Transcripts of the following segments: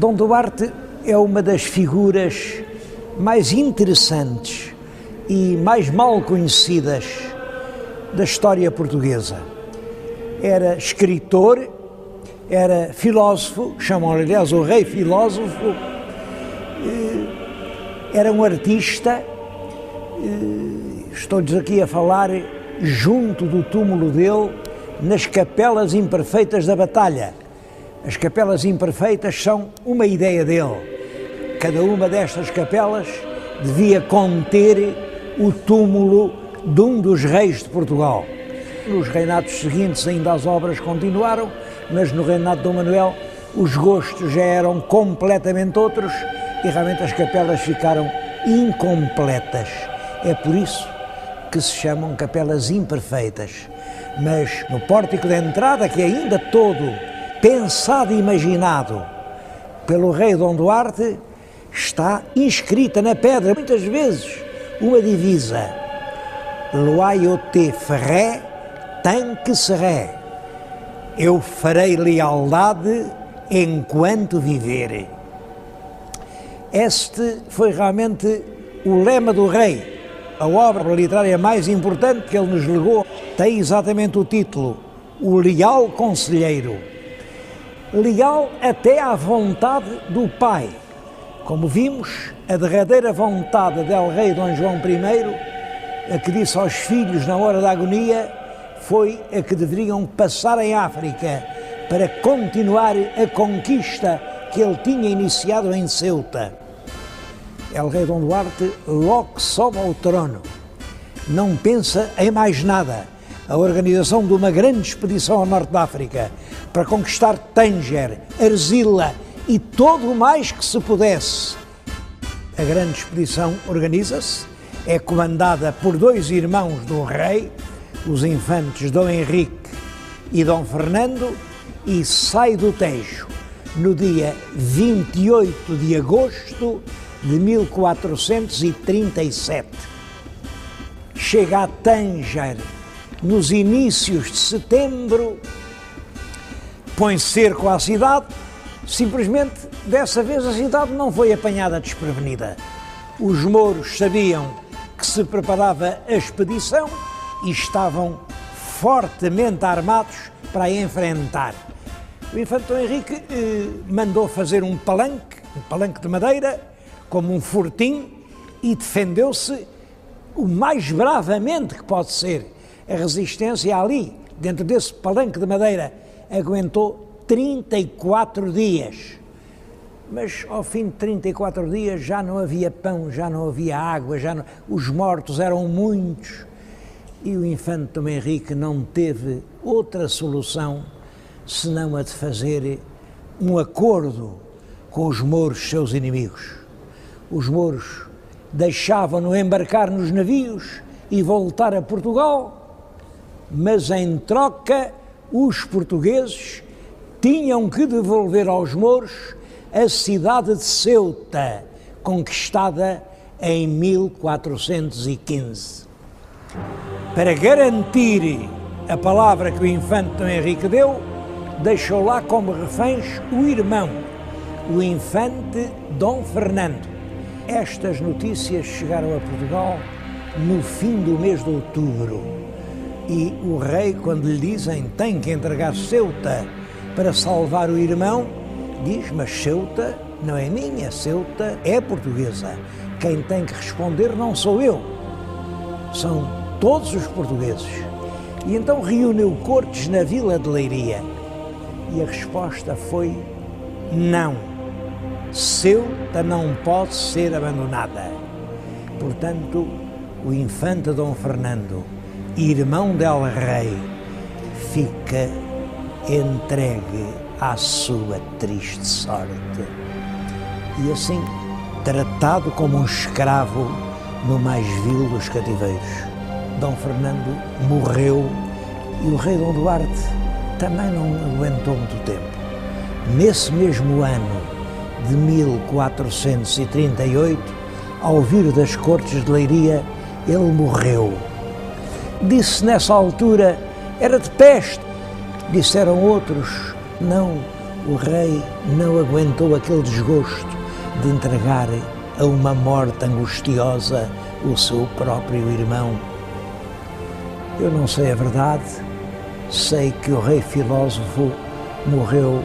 Dom Duarte é uma das figuras mais interessantes e mais mal conhecidas da história portuguesa. Era escritor, era filósofo, chamam-lhe aliás o rei filósofo, era um artista. Estou-lhes aqui a falar junto do túmulo dele, nas capelas imperfeitas da batalha. As capelas imperfeitas são uma ideia dele. Cada uma destas capelas devia conter o túmulo de um dos reis de Portugal. Nos reinados seguintes ainda as obras continuaram, mas no reinado de Dom Manuel os gostos já eram completamente outros e realmente as capelas ficaram incompletas. É por isso que se chamam capelas imperfeitas. Mas no pórtico de entrada, que é ainda todo pensado e imaginado pelo rei Dom Duarte, está inscrita na pedra, muitas vezes, uma divisa: Loyauté ferré, tant que seré. Eu farei lealdade enquanto viver. Este foi realmente o lema do rei. A obra literária mais importante que ele nos legou tem exatamente o título: O Leal Conselheiro. Leal até à vontade do pai. Como vimos, a derradeira vontade del rei Dom João I, a que disse aos filhos na hora da agonia, foi a que deveriam passar em África para continuar a conquista que ele tinha iniciado em Ceuta. El rei Dom Duarte logo sobe ao trono. Não pensa em mais nada. A organização de uma grande expedição ao norte da África para conquistar Tânger, Arzila e todo o mais que se pudesse. A grande expedição organiza-se, é comandada por dois irmãos do rei, os infantes Dom Henrique e Dom Fernando, e sai do Tejo no dia 28 de agosto de 1437. Chega a Tânger nos inícios de setembro, põe cerco à cidade. Simplesmente, dessa vez, a cidade não foi apanhada desprevenida. Os mouros sabiam que se preparava a expedição e estavam fortemente armados para a enfrentar. O infante Dom Henrique mandou fazer um palanque de madeira, como um fortim, e defendeu-se o mais bravamente que pode ser. A resistência ali, dentro desse palanque de madeira, aguentou 34 dias. Mas ao fim de 34 dias já não havia pão, já não havia água, os mortos eram muitos. E o infante Dom Henrique não teve outra solução senão a de fazer um acordo com os mouros, seus inimigos. Os mouros deixavam-no embarcar nos navios e voltar a Portugal, mas em troca os portugueses tinham que devolver aos mouros a cidade de Ceuta, conquistada em 1415. Para garantir a palavra que o infante Dom Henrique deu, deixou lá como reféns o irmão, o infante Dom Fernando. Estas notícias chegaram a Portugal no fim do mês de outubro e o rei, quando lhe dizem tem que entregar Ceuta para salvar o irmão, diz: mas Ceuta não é minha, Ceuta é portuguesa. Quem tem que responder não sou eu, são todos os portugueses. E então reuniu cortes na vila de Leiria e a resposta foi não. Ceuta não pode ser abandonada. Portanto, o infante Dom Fernando, irmão del rei, fica entregue à sua triste sorte. E assim, tratado como um escravo no mais vil dos cativeiros. Dom Fernando morreu e o rei Dom Duarte também não aguentou muito tempo. Nesse mesmo ano de 1438, ao vir das cortes de Leiria, ele morreu. Disse nessa altura, era de peste. Disseram outros, não, o rei não aguentou aquele desgosto de entregar a uma morte angustiosa o seu próprio irmão. Eu não sei a verdade, sei que o rei filósofo morreu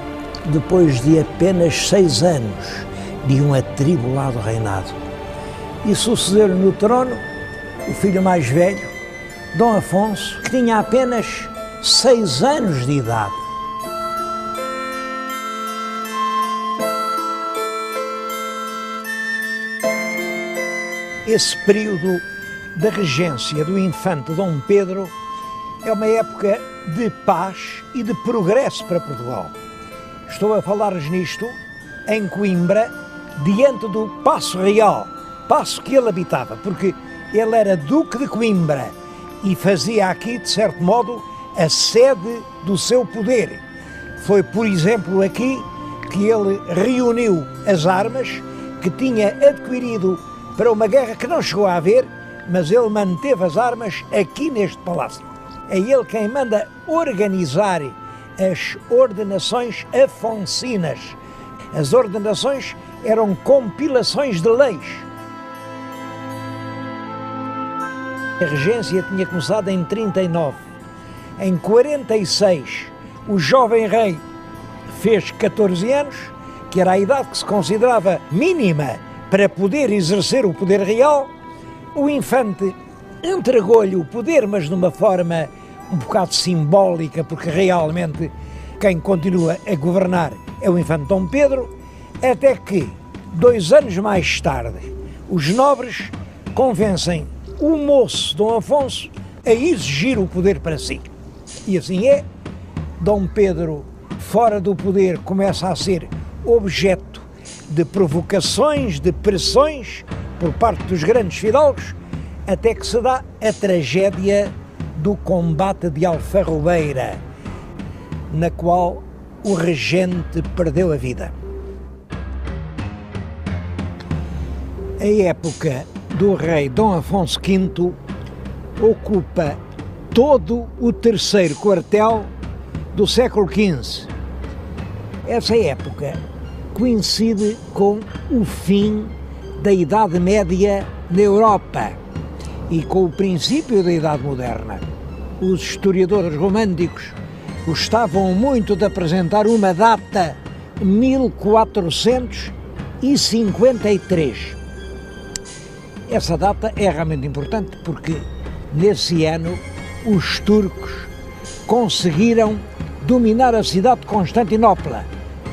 depois de apenas 6 anos de um atribulado reinado. E sucedeu-lhe no trono o filho mais velho, Dom Afonso, que tinha apenas 6 anos de idade. Esse período da regência do infante Dom Pedro é uma época de paz e de progresso para Portugal. Estou a falar-lhes nisto em Coimbra, diante do Paço Real, paço que ele habitava, porque ele era Duque de Coimbra e fazia aqui, de certo modo, a sede do seu poder. Foi, por exemplo, aqui que ele reuniu as armas que tinha adquirido para uma guerra que não chegou a haver, mas ele manteve as armas aqui neste palácio. É ele quem manda organizar as ordenações afonsinas. As ordenações eram compilações de leis. A regência tinha começado em 39. Em 46, o jovem rei fez 14 anos, que era a idade que se considerava mínima para poder exercer o poder real. O infante entregou-lhe o poder, mas de uma forma um bocado simbólica, porque realmente quem continua a governar é o infante Dom Pedro, até que, 2 anos mais tarde, os nobres convencem o moço Dom Afonso a exigir o poder para si. E assim é. Dom Pedro, fora do poder, começa a ser objeto de provocações, de pressões por parte dos grandes fidalgos, até que se dá a tragédia do combate de Alfarrobeira, na qual o regente perdeu a vida. A época do rei Dom Afonso V ocupa todo o terceiro quartel do século XV. Essa época coincide com o fim da Idade Média na Europa e com o princípio da Idade Moderna. Os historiadores românticos gostavam muito de apresentar uma data, 1453. Essa data é realmente importante porque nesse ano os turcos conseguiram dominar a cidade de Constantinopla,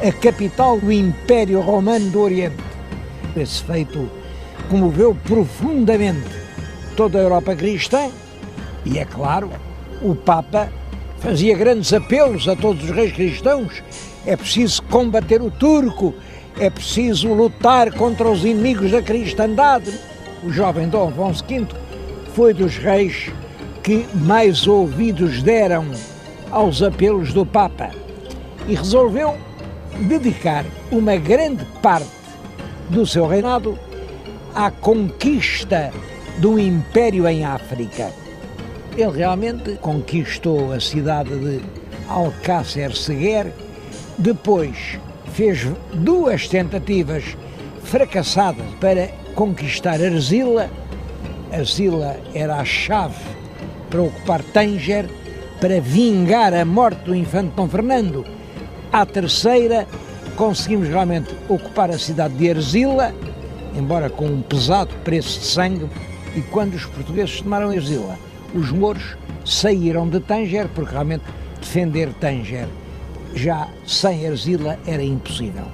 a capital do Império Romano do Oriente. Esse feito comoveu profundamente toda a Europa cristã e, é claro, o Papa fazia grandes apelos a todos os reis cristãos. É preciso combater o turco, é preciso lutar contra os inimigos da cristandade. O jovem Dom Afonso V foi dos reis que mais ouvidos deram aos apelos do Papa e resolveu dedicar uma grande parte do seu reinado à conquista do império em África. Ele realmente conquistou a cidade de Alcácer Seguer, depois fez 2 tentativas fracassadas para conquistar Arzila. Arzila era a chave para ocupar Tânger, para vingar a morte do infante Dom Fernando. À terceira, conseguimos realmente ocupar a cidade de Arzila, embora com um pesado preço de sangue, e quando os portugueses tomaram Arzila, os mouros saíram de Tânger, porque realmente defender Tânger já sem Arzila era impossível.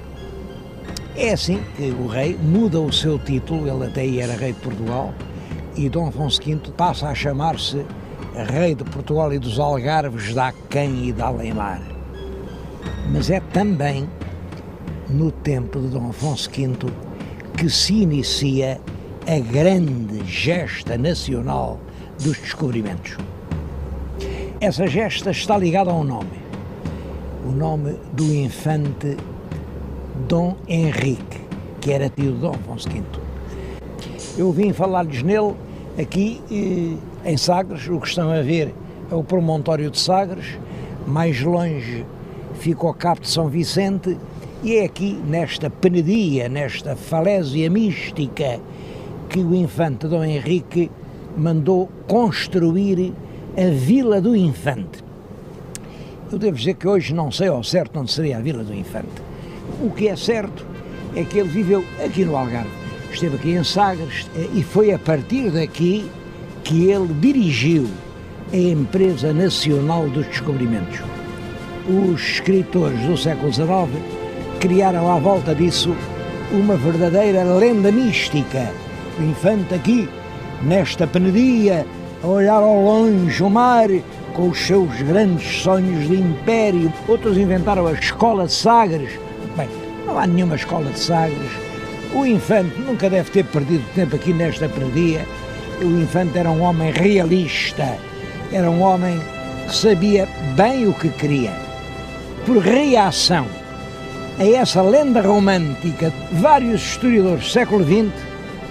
É assim que o rei muda o seu título, ele até aí era rei de Portugal, e Dom Afonso V passa a chamar-se rei de Portugal e dos Algarves, da Aquém e da Além-Mar. Mas é também no tempo de Dom Afonso V que se inicia a grande gesta nacional dos descobrimentos. Essa gesta está ligada a um nome, o nome do infante Dom Henrique, que era tio de Dom Afonso V. Eu vim falar-lhes nele aqui em Sagres. O que estão a ver é o promontório de Sagres, mais longe fica ao cabo de São Vicente, e é aqui, nesta penedia, nesta falésia mística, que o infante Dom Henrique mandou construir a Vila do Infante. Eu devo dizer que hoje não sei ao certo onde seria a Vila do Infante. O que é certo é que ele viveu aqui no Algarve, esteve aqui em Sagres, e foi a partir daqui que ele dirigiu a Empresa Nacional dos Descobrimentos. Os escritores do século XIX criaram à volta disso uma verdadeira lenda mística. O infante aqui, nesta penedia, a olhar ao longe o mar, com os seus grandes sonhos de império. Outros inventaram a Escola de Sagres. Bem, não há nenhuma Escola de Sagres. O infante nunca deve ter perdido tempo aqui nesta penedia. O infante era um homem realista, era um homem que sabia bem o que queria. Por reação a essa lenda romântica, vários historiadores do século XX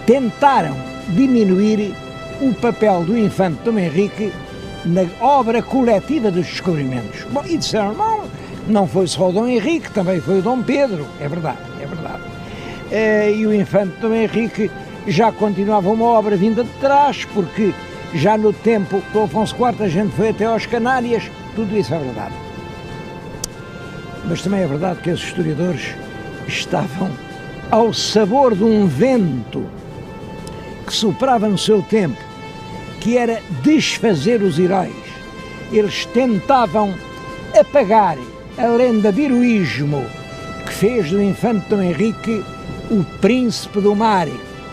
tentaram diminuir o papel do infante Dom Henrique na obra coletiva dos descobrimentos. Bom, e disseram, não foi só o Dom Henrique, também foi o Dom Pedro. É verdade, é verdade. E o infante Dom Henrique já continuava uma obra vinda de trás, porque já no tempo do Afonso IV a gente foi até às Canárias, tudo isso é verdade. Mas também é verdade que esses historiadores estavam ao sabor de um vento que soprava no seu tempo, que era desfazer os heróis. Eles tentavam apagar a lenda de heroísmo que fez do infante Dom Henrique o príncipe do mar,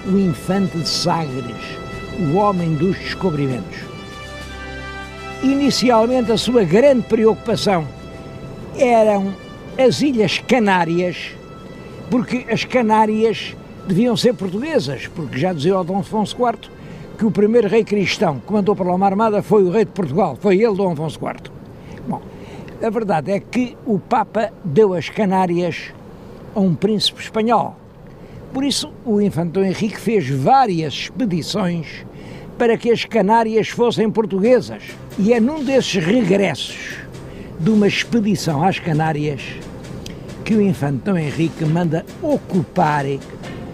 o infante de Sagres, o homem dos descobrimentos. Inicialmente a sua grande preocupação eram as Ilhas Canárias, porque as Canárias deviam ser portuguesas, porque já dizia o Dom Afonso IV que o primeiro rei cristão que mandou para lá uma armada foi o rei de Portugal, foi ele, Dom Afonso IV. Bom, a verdade é que o Papa deu as Canárias a um príncipe espanhol. Por isso, o infante Dom Henrique fez várias expedições para que as Canárias fossem portuguesas. E é num desses regressos de uma expedição às Canárias que o infante Dom Henrique manda ocupar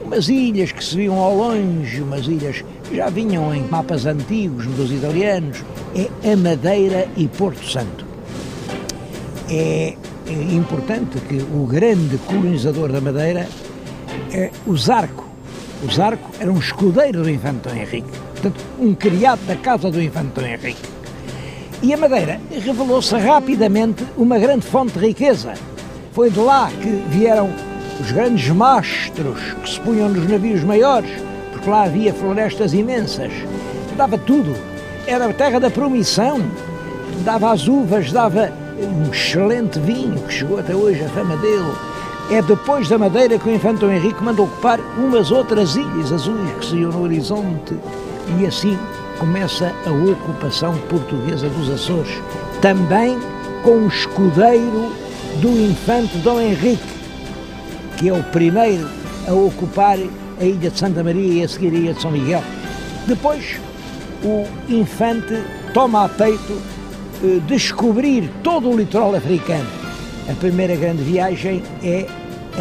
umas ilhas que se viam ao longe, umas ilhas que já vinham em mapas antigos dos italianos, é a Madeira e Porto Santo. É importante que o grande colonizador da Madeira é o Zarco. O Zarco era um escudeiro do infante Dom Henrique, portanto, um criado da casa do infante Dom Henrique. E a Madeira revelou-se rapidamente uma grande fonte de riqueza. Foi de lá que vieram os grandes mastros que se punham nos navios maiores, porque lá havia florestas imensas. Dava tudo. Era a terra da promissão. Dava as uvas, dava um excelente vinho, que chegou até hoje a fama dele. É depois da Madeira que o infante Dom Henrique mandou ocupar umas outras ilhas azuis que se iam no horizonte. E assim começa a ocupação portuguesa dos Açores, também com o escudeiro do infante Dom Henrique, que é o primeiro a ocupar a ilha de Santa Maria e a seguir a ilha de São Miguel. Depois, o infante toma a peito descobrir todo o litoral africano. A primeira grande viagem é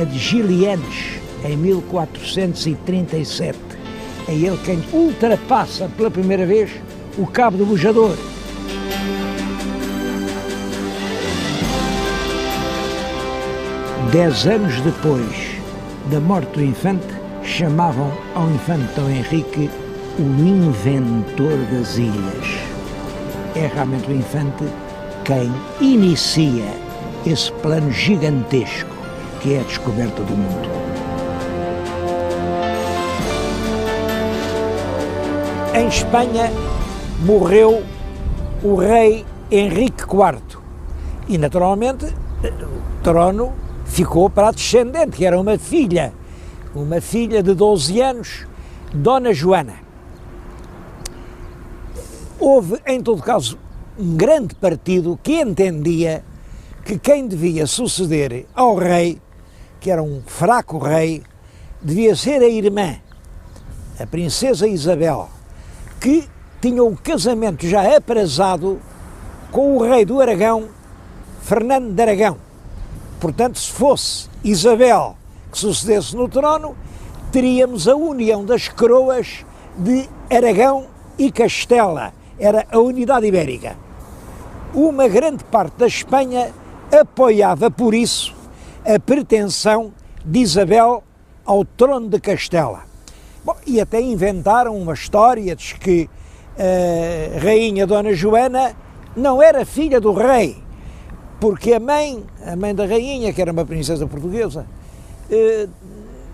a de Gilianes, em 1437. É ele quem ultrapassa pela primeira vez o Cabo do Bujador. Dez anos depois da morte do infante, chamavam ao infante Dom Henrique o inventor das ilhas. É realmente o infante quem inicia esse plano gigantesco que é a descoberta do mundo. Em Espanha morreu o rei Henrique IV e, naturalmente, o trono ficou para a descendente, que era uma filha de 12 anos, Dona Joana. Houve, em todo caso, um grande partido que entendia que quem devia suceder ao rei, que era um fraco rei, devia ser a irmã, a princesa Isabel, que tinha um casamento já aprazado com o rei do Aragão, Fernando de Aragão. Portanto, se fosse Isabel que sucedesse no trono, teríamos a união das coroas de Aragão e Castela. Era a unidade ibérica. Uma grande parte da Espanha apoiava, por isso, a pretensão de Isabel ao trono de Castela. Bom, e até inventaram uma história, diz que a rainha Dona Joana não era filha do rei, porque a mãe da rainha, que era uma princesa portuguesa,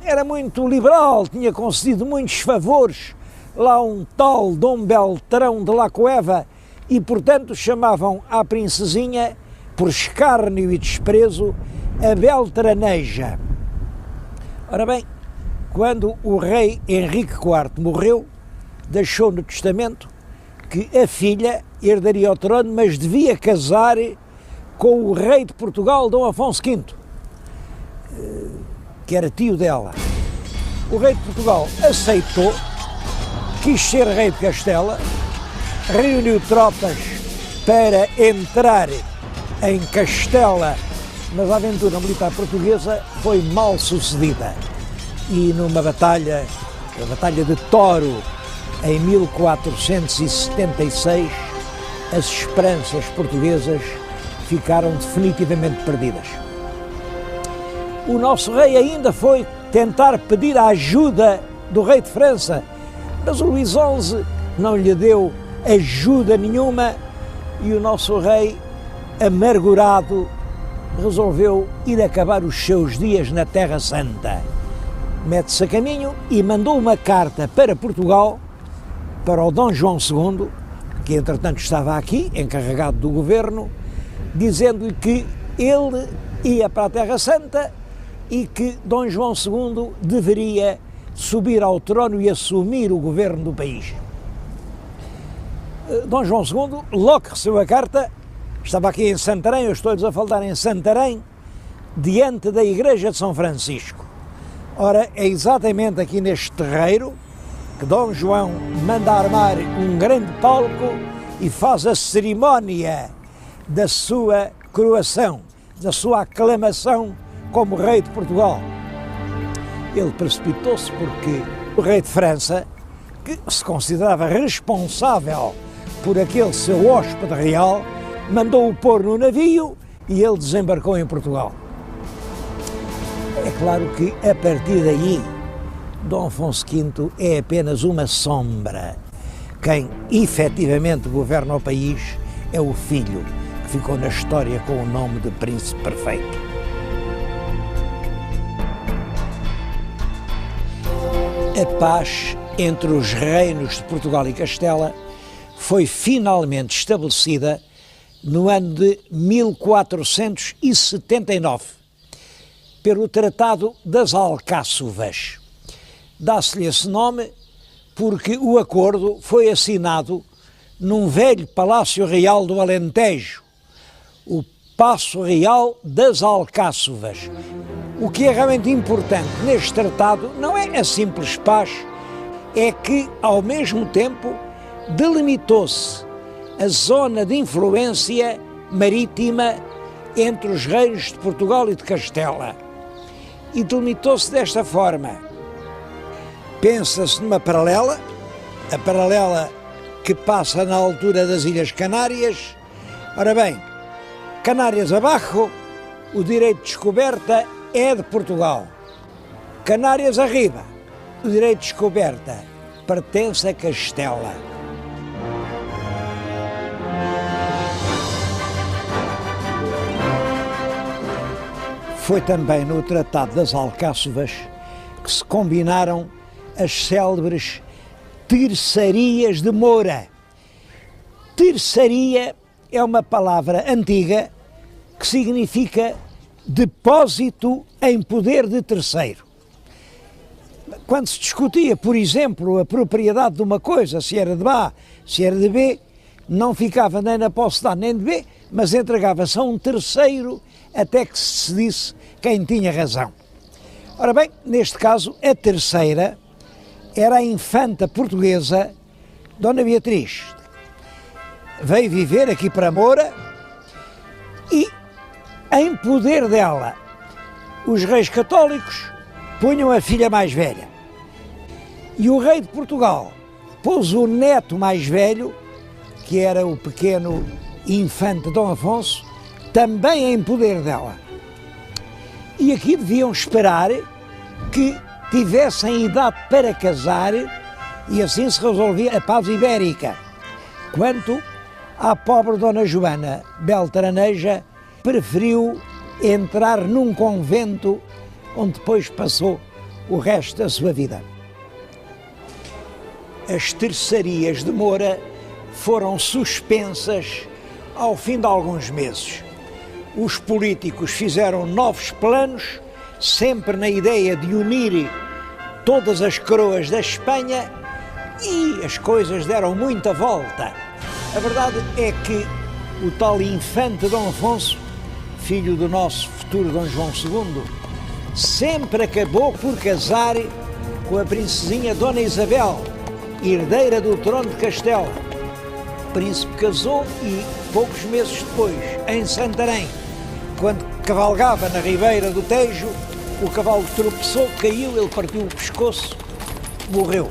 era muito liberal, tinha concedido muitos favores lá um tal Dom Beltrão de la Cueva e, portanto, chamavam à princesinha, por escárnio e desprezo, a Beltraneja. Ora bem, quando o rei Henrique IV morreu, deixou no testamento que a filha herdaria o trono, mas devia casar com o rei de Portugal, Dom Afonso V, que era tio dela. O rei de Portugal aceitou, quis ser rei de Castela, reuniu tropas para entrar em Castela, mas a aventura militar portuguesa foi mal sucedida. E numa batalha, a Batalha de Toro, em 1476, as esperanças portuguesas ficaram definitivamente perdidas. O nosso rei ainda foi tentar pedir a ajuda do rei de França, mas o Luís XI não lhe deu ajuda nenhuma e o nosso rei, amargurado, resolveu ir acabar os seus dias na Terra Santa. Mete-se a caminho e mandou uma carta para Portugal, para o Dom João II, que entretanto estava aqui, encarregado do governo, dizendo-lhe que ele ia para a Terra Santa e que Dom João II deveria subir ao trono e assumir o governo do país. Dom João II, logo que recebeu a carta, estava aqui em Santarém, eu estou-lhes a falar em Santarém, diante da Igreja de São Francisco. Ora, é exatamente aqui neste terreiro que Dom João manda armar um grande palco e faz a cerimónia da sua coroação, da sua aclamação como rei de Portugal. Ele precipitou-se porque o rei de França, que se considerava responsável por aquele seu hóspede real, mandou-o pôr no navio e ele desembarcou em Portugal. É claro que, a partir daí, Dom Afonso V é apenas uma sombra. Quem efetivamente governa o país é o filho, que ficou na história com o nome de Príncipe Perfeito. A paz entre os reinos de Portugal e Castela foi finalmente estabelecida no ano de 1479, pelo Tratado das Alcáçovas. Dá-se-lhe esse nome porque o acordo foi assinado num velho Palácio Real do Alentejo, o Paço Real das Alcáçovas. O que é realmente importante neste tratado não é a simples paz, é que, ao mesmo tempo, delimitou-se a zona de influência marítima entre os reinos de Portugal e de Castela. E delimitou-se desta forma. Pensa-se numa paralela, a paralela que passa na altura das Ilhas Canárias. Ora bem, Canárias abaixo, o direito de descoberta é de Portugal. Canárias arriba, o direito de descoberta pertence a Castela. Foi também no Tratado das Alcáçovas que se combinaram as célebres terçarias de Moura. Terçaria é uma palavra antiga que significa depósito em poder de terceiro. Quando se discutia, por exemplo, a propriedade de uma coisa, se era de A, se era de B, não ficava nem na posse de A nem de B, mas entregava-se a um terceiro até que se disse quem tinha razão. Ora bem, neste caso, a terceira era a infanta portuguesa Dona Beatriz. Veio viver aqui para Moura e Em poder dela, os reis católicos punham a filha mais velha. E o rei de Portugal pôs o neto mais velho, que era o pequeno infante Dom Afonso, também em poder dela. E aqui deviam esperar que tivessem idade para casar e assim se resolvia a paz ibérica. Quanto à pobre Dona Joana Beltraneja, preferiu entrar num convento onde depois passou o resto da sua vida. As terçarias de Moura foram suspensas ao fim de alguns meses. Os políticos fizeram novos planos, sempre na ideia de unir todas as coroas da Espanha, e as coisas deram muita volta. A verdade é que o tal infante Dom Afonso, filho do nosso futuro Dom João II, sempre acabou por casar com a princesinha Dona Isabel, herdeira do trono de Castela. O príncipe casou e, poucos meses depois, em Santarém, quando cavalgava na ribeira do Tejo, o cavalo tropeçou, caiu, ele partiu o pescoço, morreu.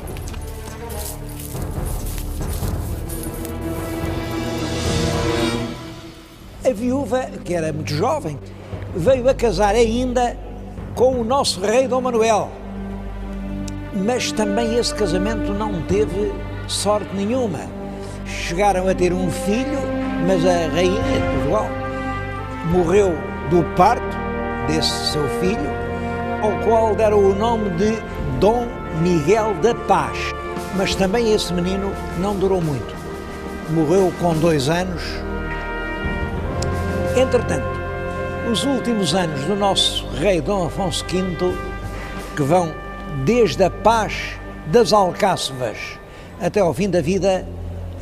A viúva, que era muito jovem, veio a casar ainda com o nosso rei Dom Manuel. Mas também esse casamento não teve sorte nenhuma. Chegaram a ter um filho, mas a rainha de Portugal morreu do parto desse seu filho, ao qual deram o nome de Dom Miguel da Paz. Mas também esse menino não durou muito. Morreu com 2 anos. Entretanto, os últimos anos do nosso rei Dom Afonso V, que vão desde a paz das Alcáçovas até ao fim da vida,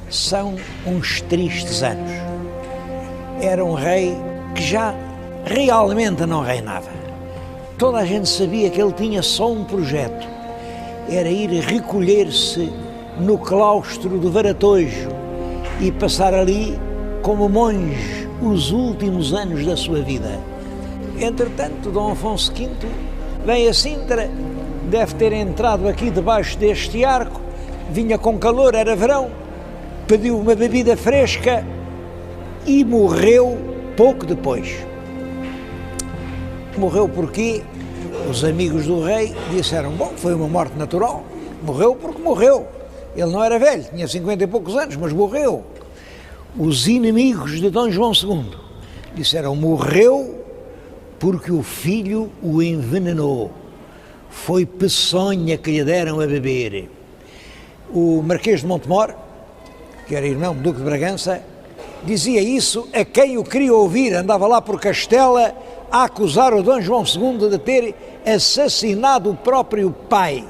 são uns tristes anos. Era um rei que já realmente não reinava. Toda a gente sabia que ele tinha só um projeto, era ir recolher-se no claustro do Varatojo e passar ali como monge os últimos anos da sua vida. Entretanto, Dom Afonso V vem a Sintra, deve ter entrado aqui debaixo deste arco, vinha com calor, era verão, pediu uma bebida fresca e morreu pouco depois. Morreu porque os amigos do rei disseram, bom, foi uma morte natural, morreu porque morreu. Ele não era velho, tinha 50 e poucos anos, mas morreu. Os inimigos de Dom João II disseram, morreu porque o filho o envenenou. Foi peçonha que lhe deram a beber. O Marquês de Montemor, que era irmão do Duque de Bragança, dizia isso a quem o queria ouvir. Andava lá por Castela a acusar o Dom João II de ter assassinado o próprio pai.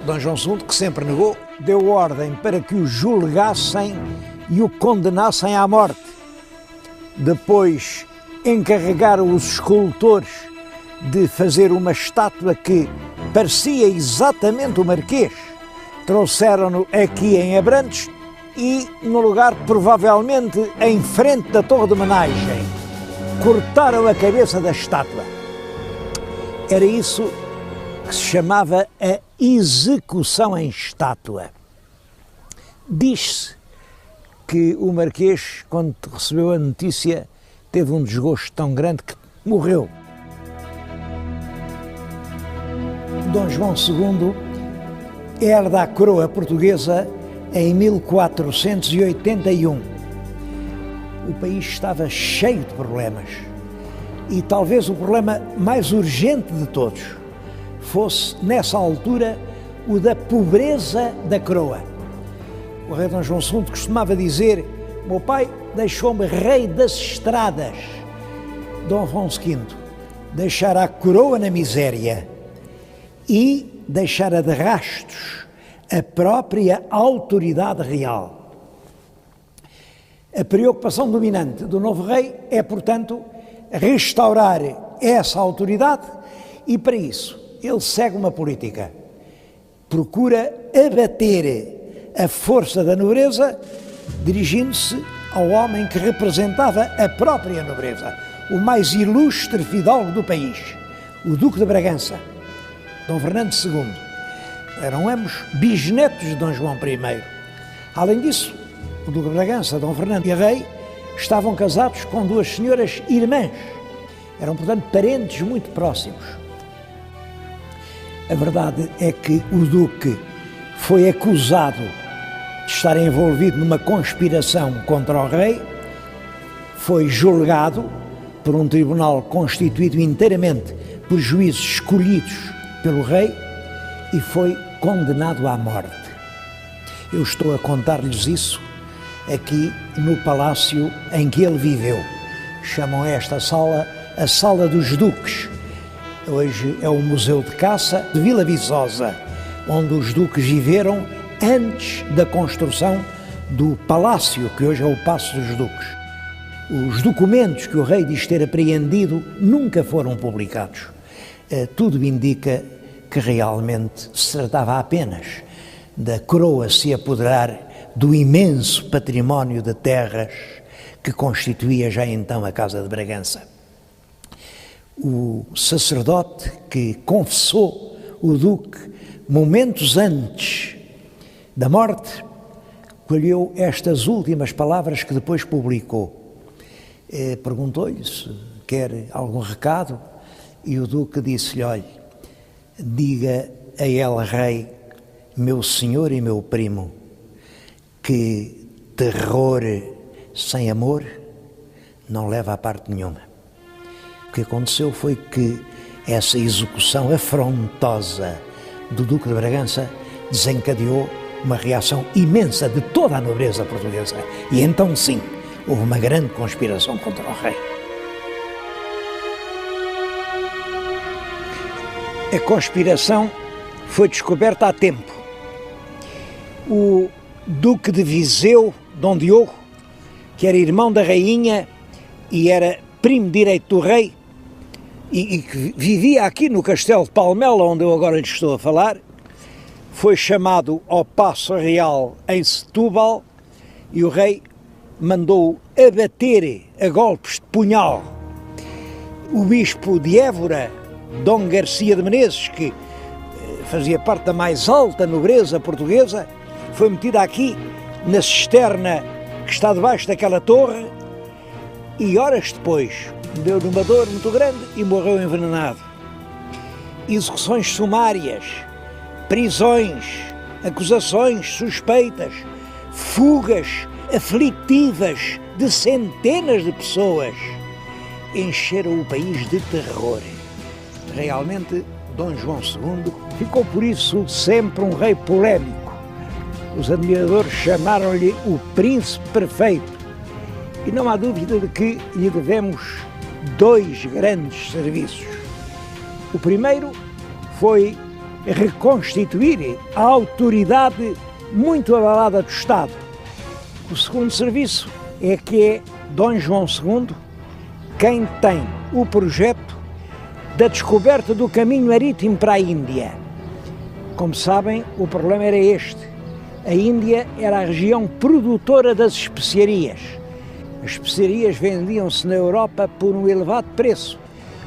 Dom João II, que sempre negou, deu ordem para que o julgassem e o condenassem à morte. Depois encarregaram os escultores de fazer uma estátua que parecia exatamente o Marquês. Trouxeram-no aqui em Abrantes e no lugar, provavelmente, em frente da Torre de Homenagem. Cortaram a cabeça da estátua. Era isso que se chamava a execução em estátua. Diz-se que o Marquês, quando recebeu a notícia, teve um desgosto tão grande que morreu. Dom João II herda a coroa portuguesa em 1481. O país estava cheio de problemas e talvez o problema mais urgente de todos fosse, nessa altura, o da pobreza da coroa. O rei Dom João II costumava dizer, meu pai deixou-me rei das estradas. Dom Afonso V deixara a coroa na miséria e deixara de rastos a própria autoridade real. A preocupação dominante do novo rei é, portanto, restaurar essa autoridade e, para isso, ele segue uma política. Procura abater a força da nobreza, dirigindo-se ao homem que representava a própria nobreza, o mais ilustre fidalgo do país, o Duque de Bragança, Dom Fernando II. Eram ambos bisnetos de Dom João I. Além disso, o Duque de Bragança, Dom Fernando e a Rei, estavam casados com duas senhoras irmãs. Eram, portanto, parentes muito próximos. A verdade é que o Duque foi acusado de estar envolvido numa conspiração contra o Rei, foi julgado por um tribunal constituído inteiramente por juízes escolhidos pelo Rei e foi condenado à morte. Eu estou a contar-lhes isso aqui no palácio em que ele viveu. Chamam esta sala a Sala dos Duques. Hoje é o Museu de Caça de Vila Viçosa, onde os duques viveram antes da construção do palácio, que hoje é o Paço dos Duques. Os documentos que o rei diz ter apreendido nunca foram publicados. Tudo indica que realmente se tratava apenas da coroa se apoderar do imenso património de terras que constituía já então a Casa de Bragança. O sacerdote que confessou o Duque momentos antes da morte colheu estas últimas palavras que depois publicou. Perguntou-lhe se quer algum recado e o Duque disse-lhe: olhe, diga a ela, Rei, meu senhor e meu primo, que terror sem amor não leva a parte nenhuma. O que aconteceu foi que essa execução afrontosa do Duque de Bragança desencadeou uma reação imensa de toda a nobreza portuguesa. E então sim, houve uma grande conspiração contra o rei. A conspiração foi descoberta há tempo. O Duque de Viseu, Dom Diogo, que era irmão da rainha e era primo direito do rei, e que vivia aqui no Castelo de Palmela, onde eu agora lhe estou a falar, foi chamado ao Paço Real em Setúbal e o rei mandou abater a golpes de punhal o bispo de Évora, Dom Garcia de Menezes, que fazia parte da mais alta nobreza portuguesa, foi metido aqui na cisterna que está debaixo daquela torre e horas depois deu numa dor muito grande e morreu envenenado. Execuções sumárias, prisões, acusações suspeitas, fugas aflitivas de centenas de pessoas encheram o país de terror. Realmente, Dom João II ficou por isso sempre um rei polémico. Os admiradores chamaram-lhe o príncipe perfeito e não há dúvida de que lhe devemos dois grandes serviços. O primeiro foi reconstituir a autoridade muito abalada do Estado. O segundo serviço é que é Dom João II quem tem o projeto da descoberta do caminho marítimo para a Índia. Como sabem, o problema era este. A Índia era a região produtora das especiarias. As especiarias vendiam-se na Europa por um elevado preço,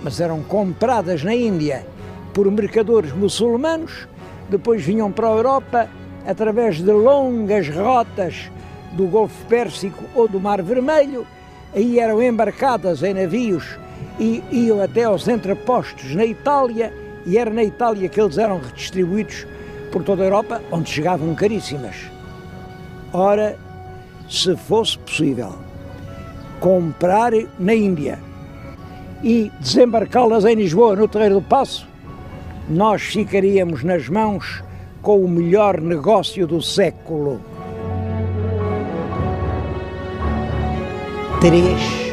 mas eram compradas na Índia por mercadores muçulmanos, depois vinham para a Europa através de longas rotas do Golfo Pérsico ou do Mar Vermelho, aí eram embarcadas em navios e iam até aos entrepostos na Itália, e era na Itália que eles eram redistribuídos por toda a Europa, onde chegavam caríssimas. Ora, se fosse possível comprar na Índia e desembarcá-las em Lisboa, no Terreiro do Paço, nós ficaríamos nas mãos com o melhor negócio do século. 3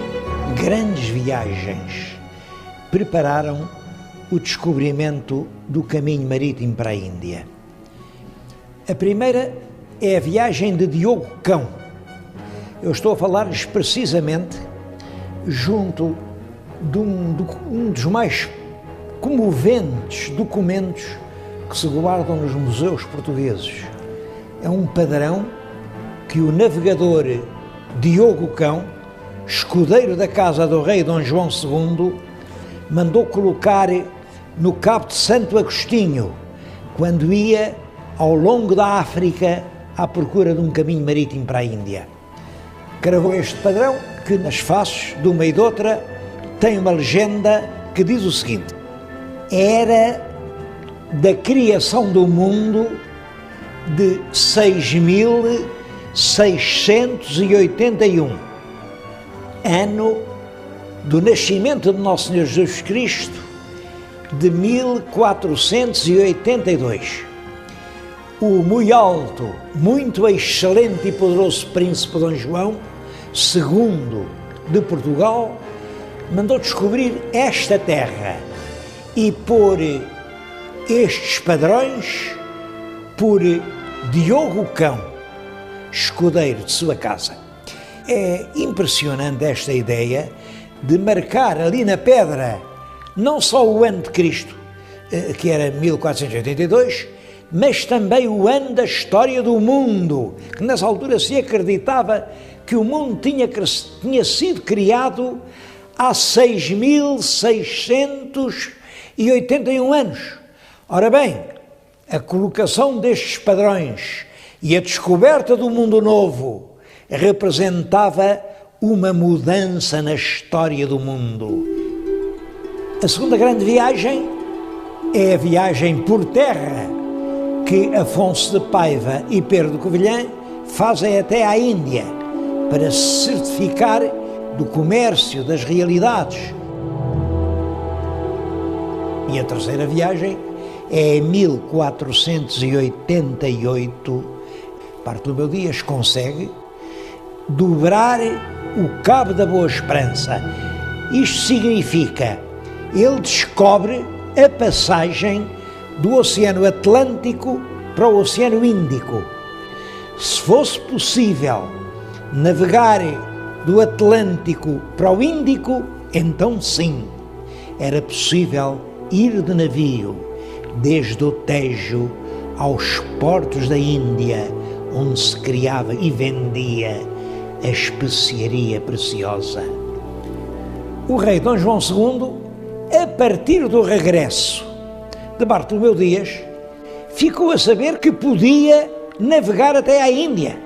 grandes viagens prepararam o descobrimento do caminho marítimo para a Índia. A primeira é a viagem de Diogo Cão. Eu estou a falar-lhes precisamente junto de um dos mais comoventes documentos que se guardam nos museus portugueses. É um padrão que o navegador Diogo Cão escudeiro da casa do rei Dom João II, mandou colocar no Cabo de Santo Agostinho, quando ia ao longo da África à procura de um caminho marítimo para a Índia. Cravou este padrão que nas faces de uma e de outra tem uma legenda que diz o seguinte: era da criação do mundo de 6.681, ano do nascimento de Nosso Senhor Jesus Cristo, de 1482. O muito alto, muito excelente e poderoso príncipe Dom João II de Portugal mandou descobrir esta terra e pôr estes padrões por Diogo Cão, escudeiro de sua casa. É impressionante esta ideia de marcar ali na pedra não só o ano de Cristo, que era 1482, mas também o ano da história do mundo, que nessa altura se acreditava que o mundo tinha sido criado há 6.681 anos. Ora bem, a colocação destes padrões e a descoberta do mundo novo representava uma mudança na história do mundo. A segunda grande viagem é a viagem por terra que Afonso de Paiva e Pedro de Covilhã fazem até à Índia para se certificar do comércio, das realidades. E a terceira viagem é em 1488, Bartolomeu Dias consegue dobrar o Cabo da Boa Esperança. Isto significa, ele descobre a passagem do Oceano Atlântico para o Oceano Índico. Se fosse possível navegar do Atlântico para o Índico, então sim, era possível ir de navio desde o Tejo aos portos da Índia, onde se criava e vendia a especiaria preciosa. O rei Dom João II, a partir do regresso de Bartolomeu Dias, ficou a saber que podia navegar até à Índia.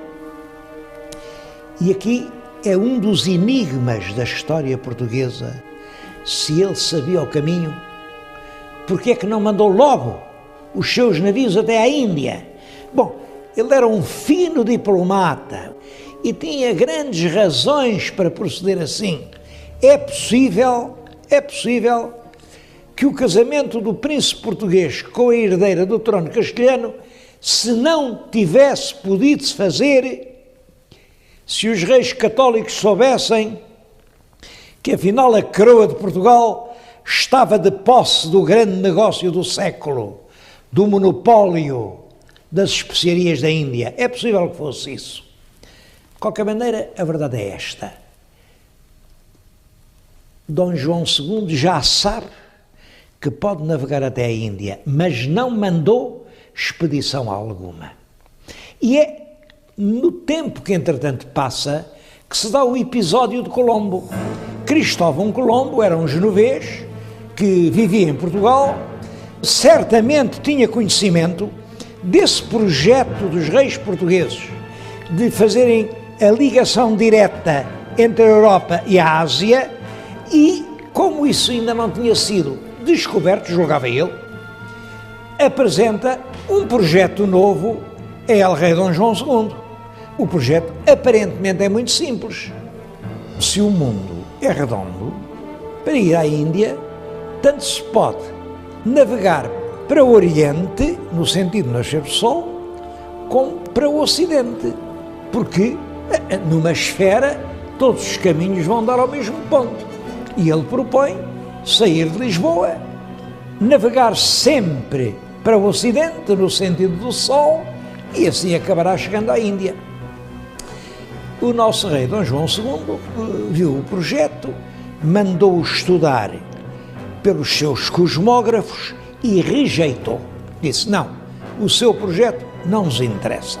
E aqui é um dos enigmas da história portuguesa. Se ele sabia o caminho, por que é que não mandou logo os seus navios até à Índia? Bom, ele era um fino diplomata e tinha grandes razões para proceder assim. É possível que o casamento do príncipe português com a herdeira do trono castelhano, se não tivesse podido se fazer, se os reis católicos soubessem que afinal a coroa de Portugal estava de posse do grande negócio do século, do monopólio das especiarias da Índia. É possível que fosse isso. De qualquer maneira, a verdade é esta. Dom João II já sabe que pode navegar até a Índia, mas não mandou expedição alguma. E é no tempo que, entretanto, passa, que se dá o episódio de Colombo. Cristóvão Colombo era um genovês que vivia em Portugal, certamente tinha conhecimento desse projeto dos reis portugueses de fazerem a ligação direta entre a Europa e a Ásia, e como isso ainda não tinha sido descoberto, julgava ele, apresenta um projeto novo a El Rei Dom João II. O projeto aparentemente é muito simples. Se o mundo é redondo, para ir à Índia, tanto se pode navegar para o Oriente, no sentido do nascer do Sol, como para o Ocidente, porque numa esfera todos os caminhos vão dar ao mesmo ponto. E ele propõe sair de Lisboa, navegar sempre para o Ocidente, no sentido do Sol, e assim acabará chegando à Índia. O nosso rei Dom João II viu o projeto, mandou-o estudar pelos seus cosmógrafos e rejeitou. Disse, não, o seu projeto não nos interessa.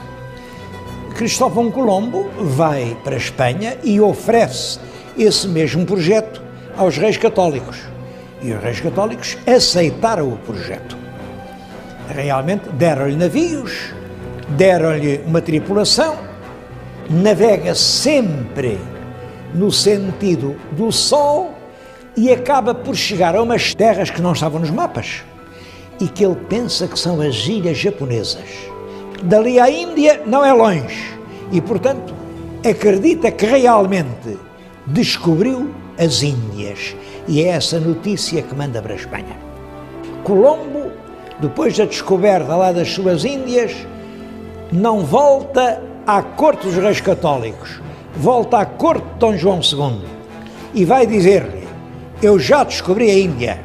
Cristóvão Colombo vai para a Espanha e oferece esse mesmo projeto aos reis católicos. E os reis católicos aceitaram o projeto. Realmente deram-lhe navios, deram-lhe uma tripulação, navega sempre no sentido do Sol e acaba por chegar a umas terras que não estavam nos mapas e que ele pensa que são as ilhas japonesas. Dali à Índia não é longe e, portanto, acredita que realmente descobriu as Índias. E é essa notícia que manda para a Espanha. Colombo, depois da descoberta lá das suas Índias, não volta à corte dos reis católicos, volta à corte de Dom João II e vai dizer-lhe: eu já descobri a Índia.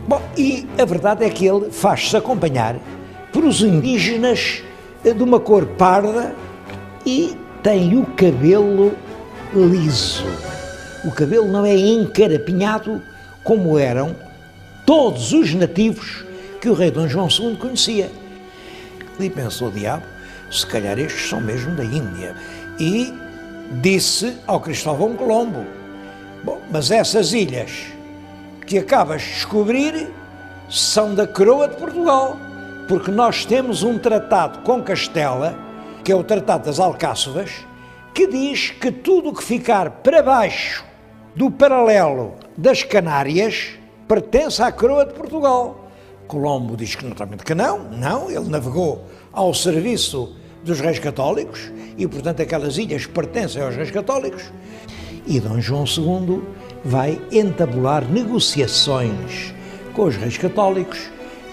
Bom, e a verdade é que ele faz-se acompanhar por os indígenas de uma cor parda e tem o cabelo liso. O cabelo não é encarapinhado como eram todos os nativos que o rei Dom João II conhecia. E pensou o diabo, se calhar estes são mesmo da Índia. E disse ao Cristóvão Colombo: bom, mas essas ilhas que acabas de descobrir são da coroa de Portugal, porque nós temos um tratado com Castela, que é o Tratado das Alcáçovas, que diz que tudo o que ficar para baixo do paralelo das Canárias pertence à coroa de Portugal. Colombo diz que naturalmente que não, ele navegou ao serviço dos reis católicos e, portanto, aquelas ilhas pertencem aos reis católicos. E Dom João II vai entabular negociações com os reis católicos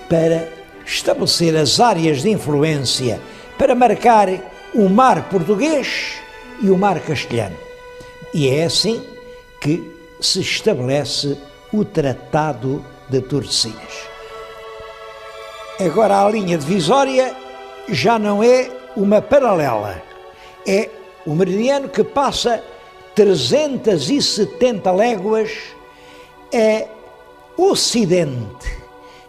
para estabelecer as áreas de influência, para marcar o mar português e o mar castelhano. E é assim que se estabelece o Tratado de Tordesilhas. Agora a linha divisória já não é uma paralela, é o meridiano que passa 370 léguas a ocidente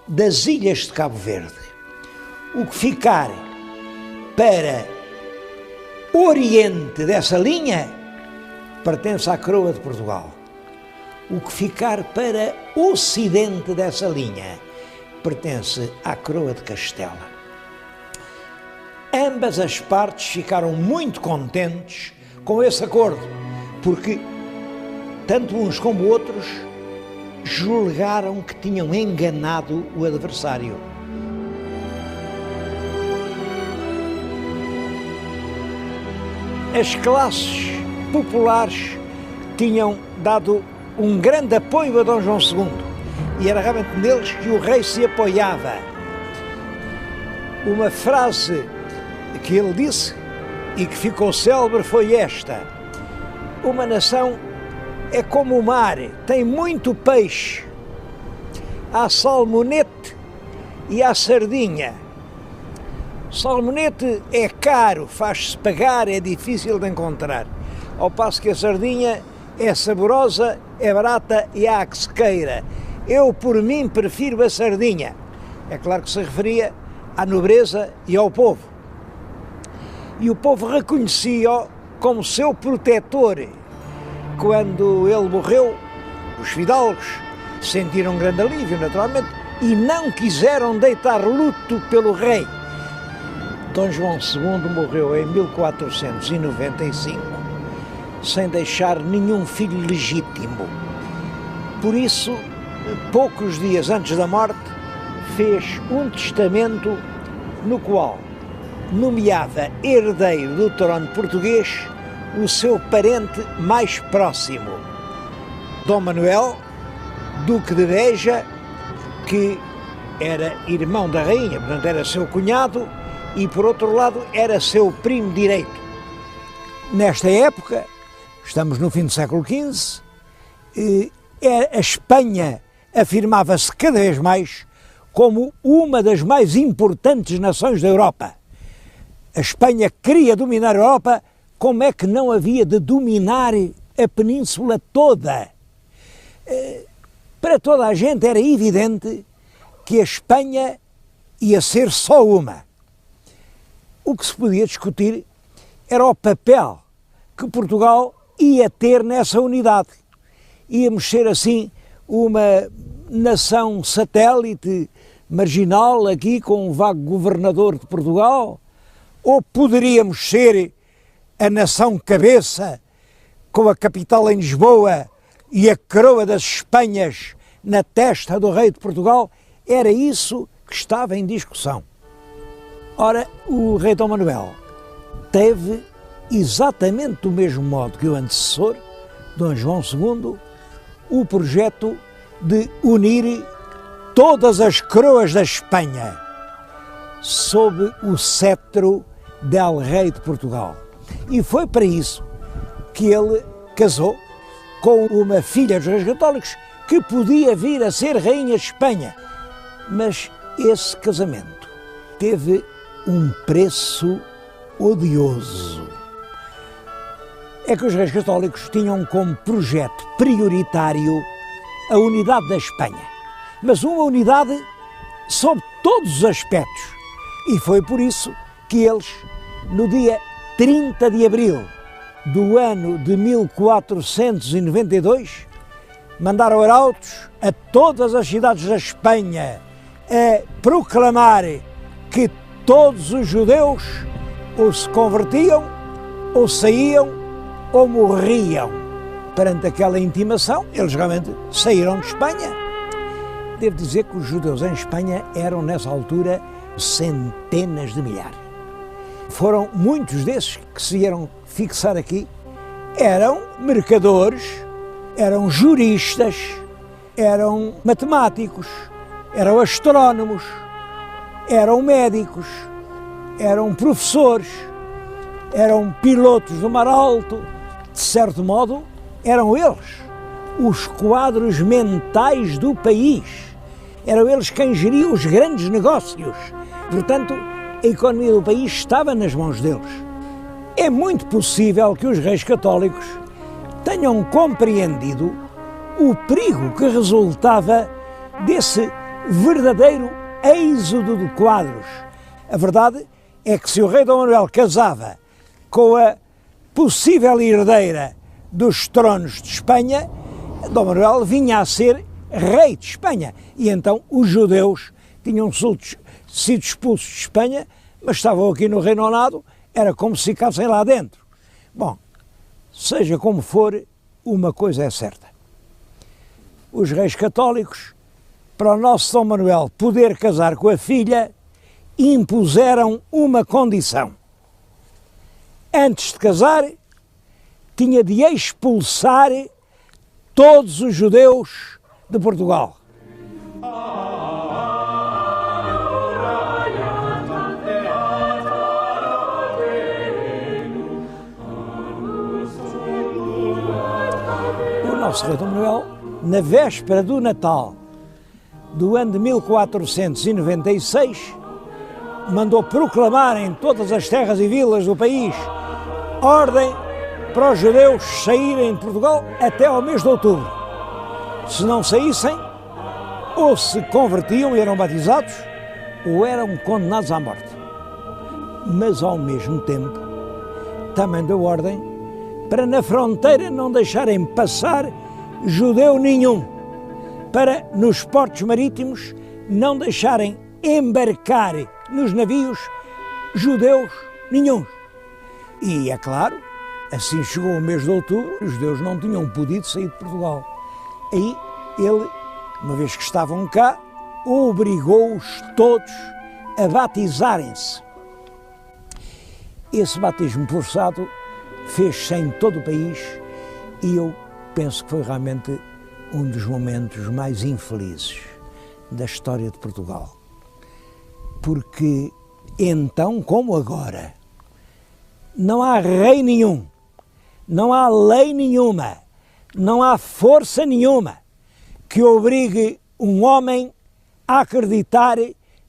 das ilhas de Cabo Verde. O que ficar para oriente dessa linha pertence à coroa de Portugal. O que ficar para ocidente dessa linha pertence à coroa de Castela. Ambas as partes ficaram muito contentes com esse acordo, porque tanto uns como outros julgaram que tinham enganado o adversário. As classes populares tinham dado um grande apoio a Dom João II e era realmente neles que o rei se apoiava. Uma frase que ele disse e que ficou célebre foi esta: uma nação é como o mar, tem muito peixe, há salmonete e há sardinha. Salmonete é caro, faz-se pagar, é difícil de encontrar, ao passo que a sardinha é saborosa, é barata e há que se queira. Eu, por mim, prefiro a sardinha. É claro que se referia à nobreza e ao povo. E o povo reconhecia-o como seu protetor. Quando ele morreu, os fidalgos sentiram um grande alívio, naturalmente, e não quiseram deitar luto pelo rei. Dom João II morreu em 1495, sem deixar nenhum filho legítimo. Por isso, poucos dias antes da morte, fez um testamento no qual nomeava herdeiro do trono português o seu parente mais próximo, Dom Manuel, Duque de Beja, que era irmão da rainha, portanto era seu cunhado, e por outro lado era seu primo direito. Nesta época, estamos no fim do século XV, a Espanha afirmava-se cada vez mais como uma das mais importantes nações da Europa. A Espanha queria dominar a Europa, como é que não havia de dominar a península toda? Para toda a gente era evidente que a Espanha ia ser só uma. O que se podia discutir era o papel que Portugal ia ter nessa unidade. Íamos ser assim uma nação satélite, marginal, aqui com um vago governador de Portugal, ou poderíamos ser a nação cabeça, com a capital em Lisboa e a coroa das Espanhas na testa do rei de Portugal? Era isso que estava em discussão. Ora, o rei Dom Manuel teve exatamente do mesmo modo que o antecessor, Dom João II, o projeto de unir todas as coroas da Espanha sob o cetro del Rei de Portugal. E foi para isso que ele casou com uma filha dos Reis Católicos que podia vir a ser Rainha de Espanha. Mas esse casamento teve um preço odioso. É que os Reis Católicos tinham como projeto prioritário a unidade da Espanha, mas uma unidade sob todos os aspectos. E foi por isso que eles, no dia 30 de abril do ano de 1492, mandaram arautos a todas as cidades da Espanha a proclamar que todos os judeus ou se convertiam, ou saíam, ou morriam. Perante aquela intimação, eles realmente saíram de Espanha. Devo dizer que os judeus em Espanha eram, nessa altura, centenas de milhares. Foram muitos desses que se vieram fixar aqui. Eram mercadores, eram juristas, eram matemáticos, eram astrónomos, eram médicos, eram professores, eram pilotos do mar alto. De certo modo, eram eles os quadros mentais do país. Eram eles quem geriam os grandes negócios. Portanto, a economia do país estava nas mãos deles. É muito possível que os reis católicos tenham compreendido o perigo que resultava desse verdadeiro êxodo de quadros. A verdade é que se o rei Dom Manuel casava com a possível herdeira dos tronos de Espanha, Dom Manuel vinha a ser rei de Espanha. E então os judeus tinham sido expulsos de Espanha, mas estavam aqui no Reino Unido, era como se ficassem lá dentro. Bom, seja como for, uma coisa é certa. Os reis católicos, para o nosso Dom Manuel poder casar com a filha, impuseram uma condição. Antes de casar, tinha de expulsar todos os judeus de Portugal. O nosso rei Dom Manuel, na véspera do Natal do ano de 1496, mandou proclamar em todas as terras e vilas do país ordem para os judeus saírem de Portugal até ao mês de outubro. Se não saíssem, ou se convertiam e eram batizados, ou eram condenados à morte. Mas, ao mesmo tempo, também deu ordem para na fronteira não deixarem passar judeu nenhum, para nos portos marítimos não deixarem embarcar nos navios judeus nenhum. E, é claro, assim chegou o mês de outubro, os judeus não tinham podido sair de Portugal. Aí ele, uma vez que estavam cá, obrigou-os todos a batizarem-se. Esse batismo forçado fez-se em todo o país e eu penso que foi realmente um dos momentos mais infelizes da história de Portugal. Porque então, como agora, não há rei nenhum, não há lei nenhuma, não há força nenhuma que obrigue um homem a acreditar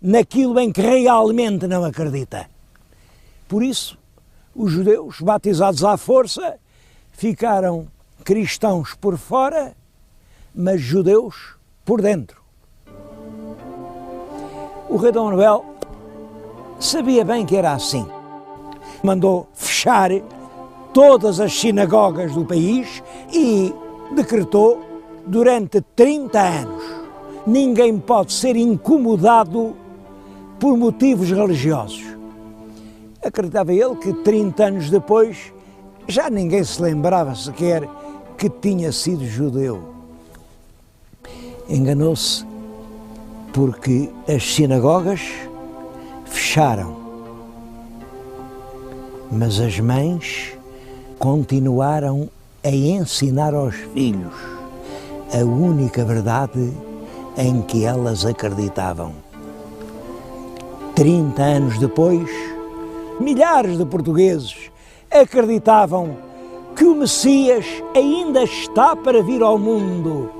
naquilo em que realmente não acredita. Por isso, os judeus, batizados à força, ficaram cristãos por fora, mas judeus por dentro. O rei Dom Manuel sabia bem que era assim. Mandou fechar todas as sinagogas do país e decretou durante 30 anos: ninguém pode ser incomodado por motivos religiosos. Acreditava ele que 30 anos depois já ninguém se lembrava sequer que tinha sido judeu. Enganou-se, porque as sinagogas fecharam, mas as mães continuaram a ensinar aos filhos a única verdade em que elas acreditavam. 30 anos depois, milhares de portugueses acreditavam que o Messias ainda está para vir ao mundo,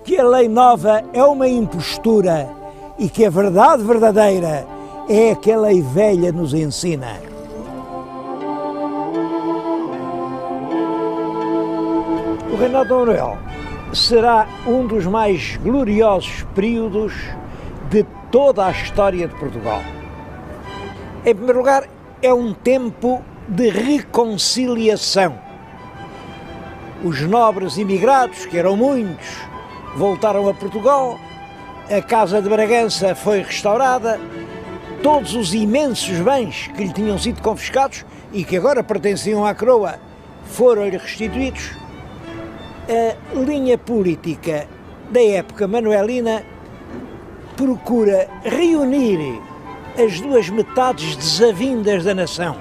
que a lei nova é uma impostura e que a verdade verdadeira é a que a lei velha nos ensina. O reinado de Dom Manuel será um dos mais gloriosos períodos de toda a história de Portugal. Em primeiro lugar, é um tempo de reconciliação. Os nobres imigrados, que eram muitos, voltaram a Portugal, a Casa de Bragança foi restaurada, todos os imensos bens que lhe tinham sido confiscados e que agora pertenciam à coroa foram-lhe restituídos. A linha política da época manuelina procura reunir as duas metades desavindas da nação,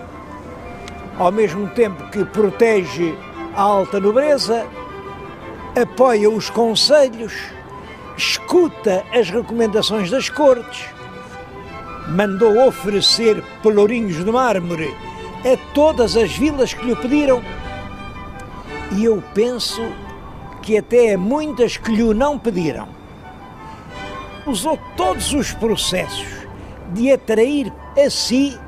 ao mesmo tempo que protege a alta nobreza, apoia os conselhos, escuta as recomendações das cortes, mandou oferecer pelourinhos de mármore a todas as vilas que lhe pediram, e eu penso que até a muitas que lhe não pediram. Usou todos os processos de atrair a si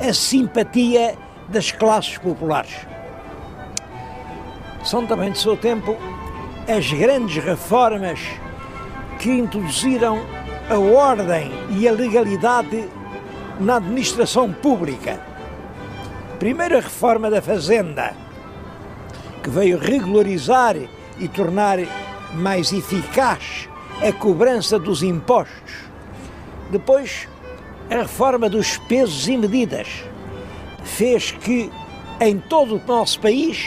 a simpatia das classes populares. São também de seu tempo as grandes reformas que introduziram a ordem e a legalidade na administração pública. Primeiro, a reforma da Fazenda, que veio regularizar e tornar mais eficaz a cobrança dos impostos. Depois, a reforma dos pesos e medidas fez que em todo o nosso país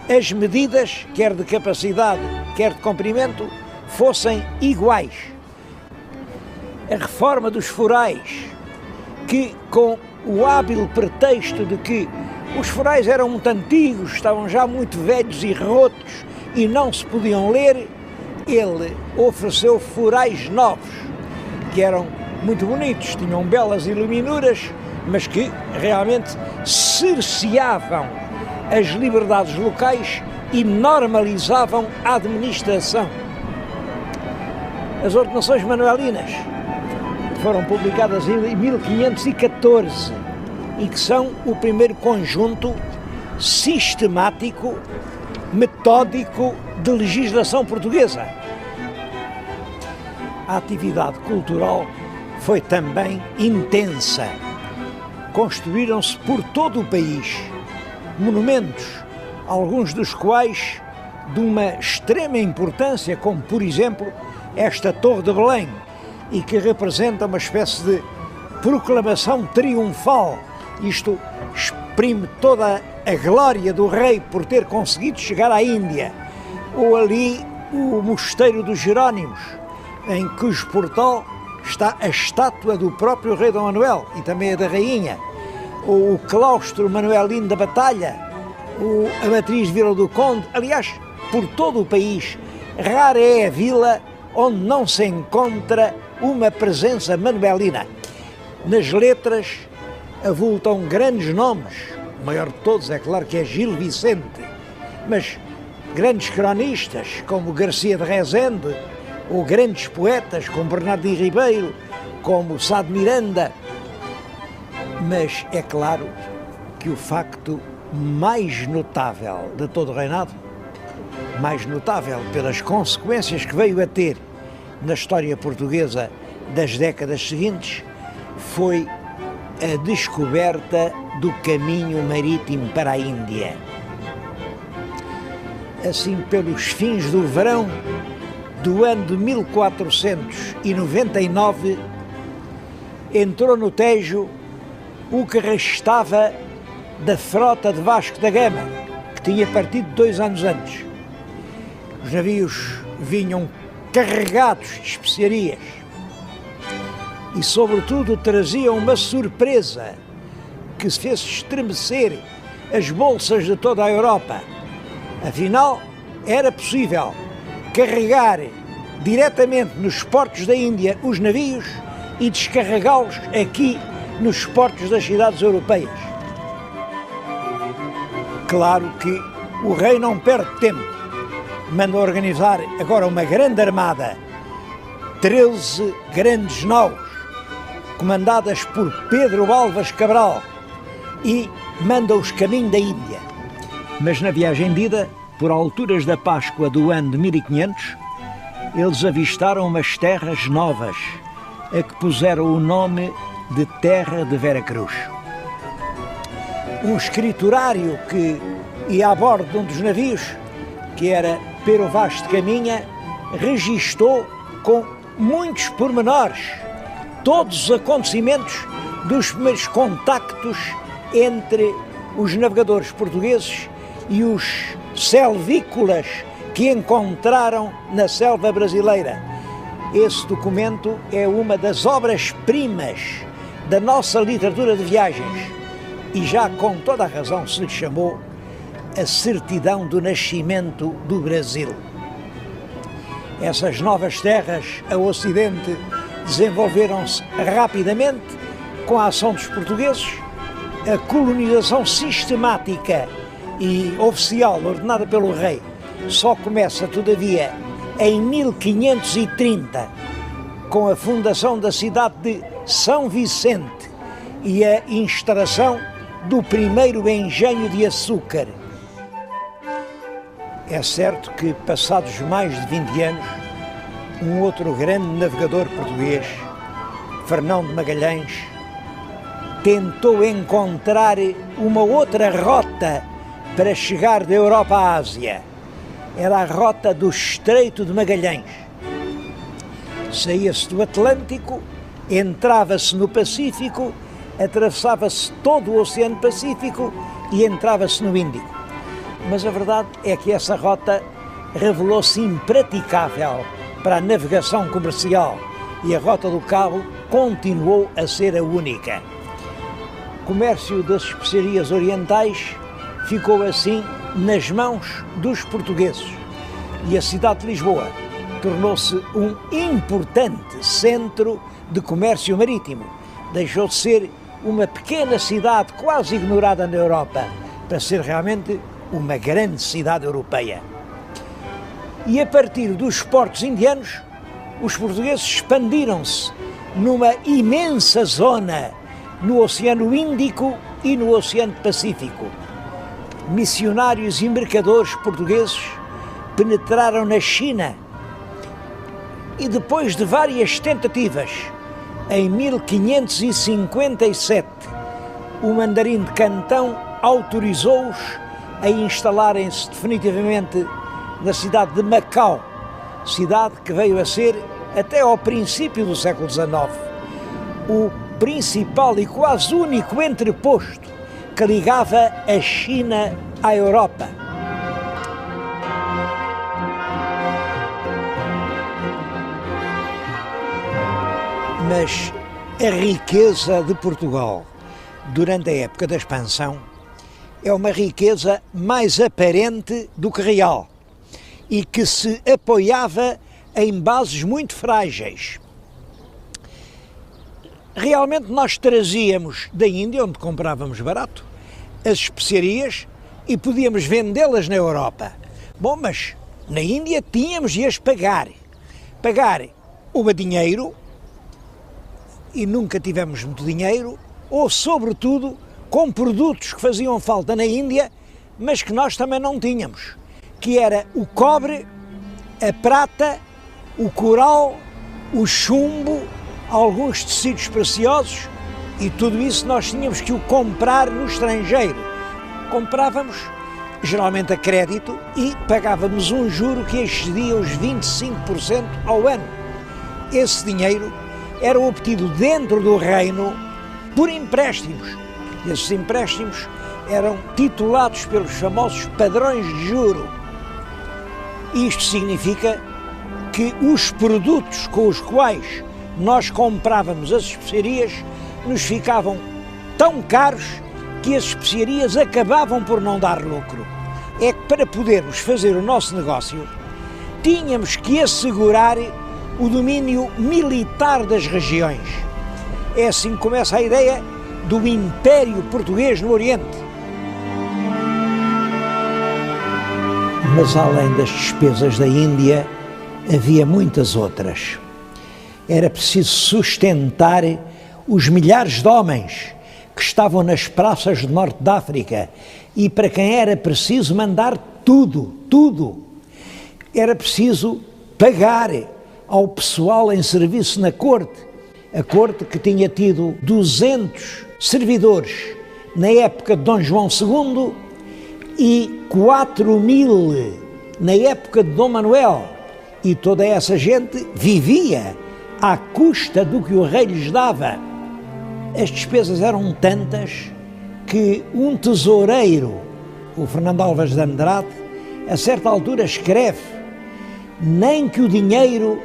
as medidas, quer de capacidade, quer de comprimento, fossem iguais. A reforma dos forais, que com o hábil pretexto de que os forais eram muito antigos, estavam já muito velhos e rotos e não se podiam ler, ele ofereceu forais novos, que eram muito bonitos, tinham belas iluminuras, mas que realmente cerceavam as liberdades locais e normalizavam a administração. As ordenações manuelinas foram publicadas em 1514 e que são o primeiro conjunto sistemático, metódico de legislação portuguesa. A atividade cultural foi também intensa. Construíram-se por todo o país monumentos, alguns dos quais de uma extrema importância, como por exemplo esta Torre de Belém, e que representa uma espécie de proclamação triunfal. Isto exprime toda a glória do rei por ter conseguido chegar à Índia. Ou ali o Mosteiro dos Jerónimos, em cujo portal está a estátua do próprio rei Dom Manuel e também a da rainha. Ou o claustro manuelino da Batalha, a matriz de Vila do Conde. Aliás, por todo o país, rara é a vila onde não se encontra uma presença manuelina. Nas letras avultam grandes nomes, o maior de todos é claro que é Gil Vicente, mas grandes cronistas como Garcia de Rezende, ou grandes poetas como Bernardino Ribeiro, como Sá de Miranda. Mas é claro que o facto mais notável de todo o reinado, mais notável pelas consequências que veio a ter na história portuguesa das décadas seguintes, foi a descoberta do caminho marítimo para a Índia. assim pelos fins do verão do ano de 1499, entrou no Tejo o que restava da frota de Vasco da Gama, que tinha partido 2 anos antes. Os navios vinham carregados de especiarias e, sobretudo, traziam uma surpresa que se fez estremecer as bolsas de toda a Europa. Afinal, era possível carregar diretamente nos portos da Índia os navios e descarregá-los aqui nos portos das cidades europeias. Claro que o rei não perde tempo, manda organizar agora uma grande armada, 13 grandes naus, comandadas por Pedro Álvares Cabral, e manda-os caminho da Índia. Mas na viagem de ida, por alturas da Páscoa do ano de 1500, eles avistaram umas terras novas, a que puseram o nome de Terra de Veracruz. Um escriturário que ia a bordo de um dos navios, que era Pero Vaz de Caminha, registou com muitos pormenores todos os acontecimentos dos primeiros contactos entre os navegadores portugueses e os selvícolas que encontraram na selva brasileira. Esse documento é uma das obras-primas da nossa literatura de viagens e já com toda a razão se lhe chamou a certidão do nascimento do Brasil. Essas novas terras a ocidente desenvolveram-se rapidamente com a ação dos portugueses. A colonização sistemática e oficial ordenada pelo rei só começa, todavia, em 1530, com a fundação da cidade de São Vicente e a instalação do primeiro engenho de açúcar. É certo que, passados mais de 20 anos, um outro grande navegador português, Fernão de Magalhães, tentou encontrar uma outra rota para chegar da Europa à Ásia. Era a rota do Estreito de Magalhães. Saía-se do Atlântico, entrava-se no Pacífico, atravessava-se todo o Oceano Pacífico e entrava-se no Índico. Mas a verdade é que essa rota revelou-se impraticável para a navegação comercial e a Rota do Cabo continuou a ser a única. O comércio das especiarias orientais ficou assim nas mãos dos portugueses e a cidade de Lisboa tornou-se um importante centro de comércio marítimo. Deixou de ser uma pequena cidade quase ignorada na Europa para ser realmente uma grande cidade europeia. E a partir dos portos indianos, os portugueses expandiram-se numa imensa zona no Oceano Índico e no Oceano Pacífico. Missionários e mercadores portugueses penetraram na China e, depois de várias tentativas, em 1557, o mandarim de Cantão autorizou-os a instalarem-se definitivamente na cidade de Macau, cidade que veio a ser, até ao princípio do século XIX, o principal e quase único entreposto que ligava a China à Europa. Mas a riqueza de Portugal durante a época da expansão é uma riqueza mais aparente do que real e que se apoiava em bases muito frágeis. Realmente nós trazíamos da Índia, onde comprávamos barato, as especiarias e podíamos vendê-las na Europa. Bom, mas na Índia tínhamos de as pagar. Pagar o dinheiro, e nunca tivemos muito dinheiro, ou sobretudo com produtos que faziam falta na Índia, mas que nós também não tínhamos, que era o cobre, a prata, o coral, o chumbo, alguns tecidos preciosos, e tudo isso nós tínhamos que o comprar no estrangeiro. Comprávamos geralmente a crédito, e pagávamos um juro que excedia os 25% ao ano. Esse dinheiro era obtido dentro do reino por empréstimos. Esses empréstimos eram titulados pelos famosos padrões de juro. Isto significa que os produtos com os quais nós comprávamos as especiarias nos ficavam tão caros que as especiarias acabavam por não dar lucro. É que para podermos fazer o nosso negócio, tínhamos que assegurar o domínio militar das regiões. É assim que começa a ideia do Império Português no Oriente. Mas além das despesas da Índia, havia muitas outras. Era preciso sustentar os milhares de homens que estavam nas praças do norte da África e para quem era preciso mandar tudo. Era preciso pagar ao pessoal em serviço na corte. A corte que tinha tido 200 servidores na época de Dom João II e 4.000 na época de Dom Manuel. E toda essa gente vivia à custa do que o rei lhes dava. As despesas eram tantas que um tesoureiro, o Fernando Álvares de Andrade, a certa altura escreve: nem que o dinheiro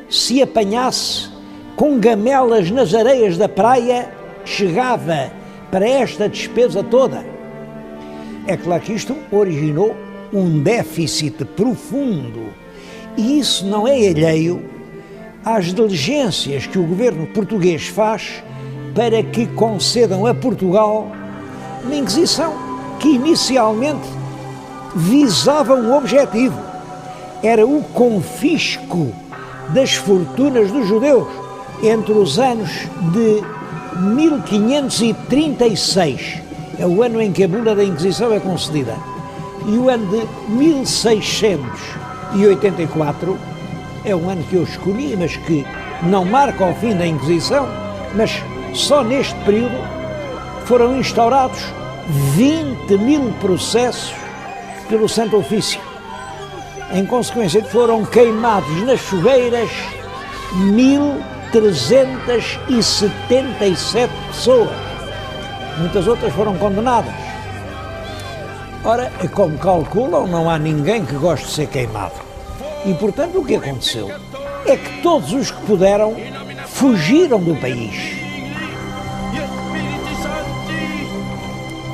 se apanhasse com gamelas nas areias da praia, chegava para esta despesa toda. É claro que isto originou um déficit profundo, e isso não é alheio às diligências que o governo português faz para que concedam a Portugal uma Inquisição que inicialmente visava um objetivo: era o confisco das fortunas dos judeus entre os anos de 1536, é o ano em que a bula da Inquisição é concedida, e o ano de 1684 é um ano que eu escolhi, mas que não marca o fim da Inquisição, mas só neste período foram instaurados 20.000 processos pelo Santo Ofício. Em consequência, foram queimados nas fogueiras 1.377 pessoas. Muitas outras foram condenadas. Ora, como calculam, não há ninguém que goste de ser queimado. E, portanto, o que aconteceu é que todos os que puderam fugiram do país.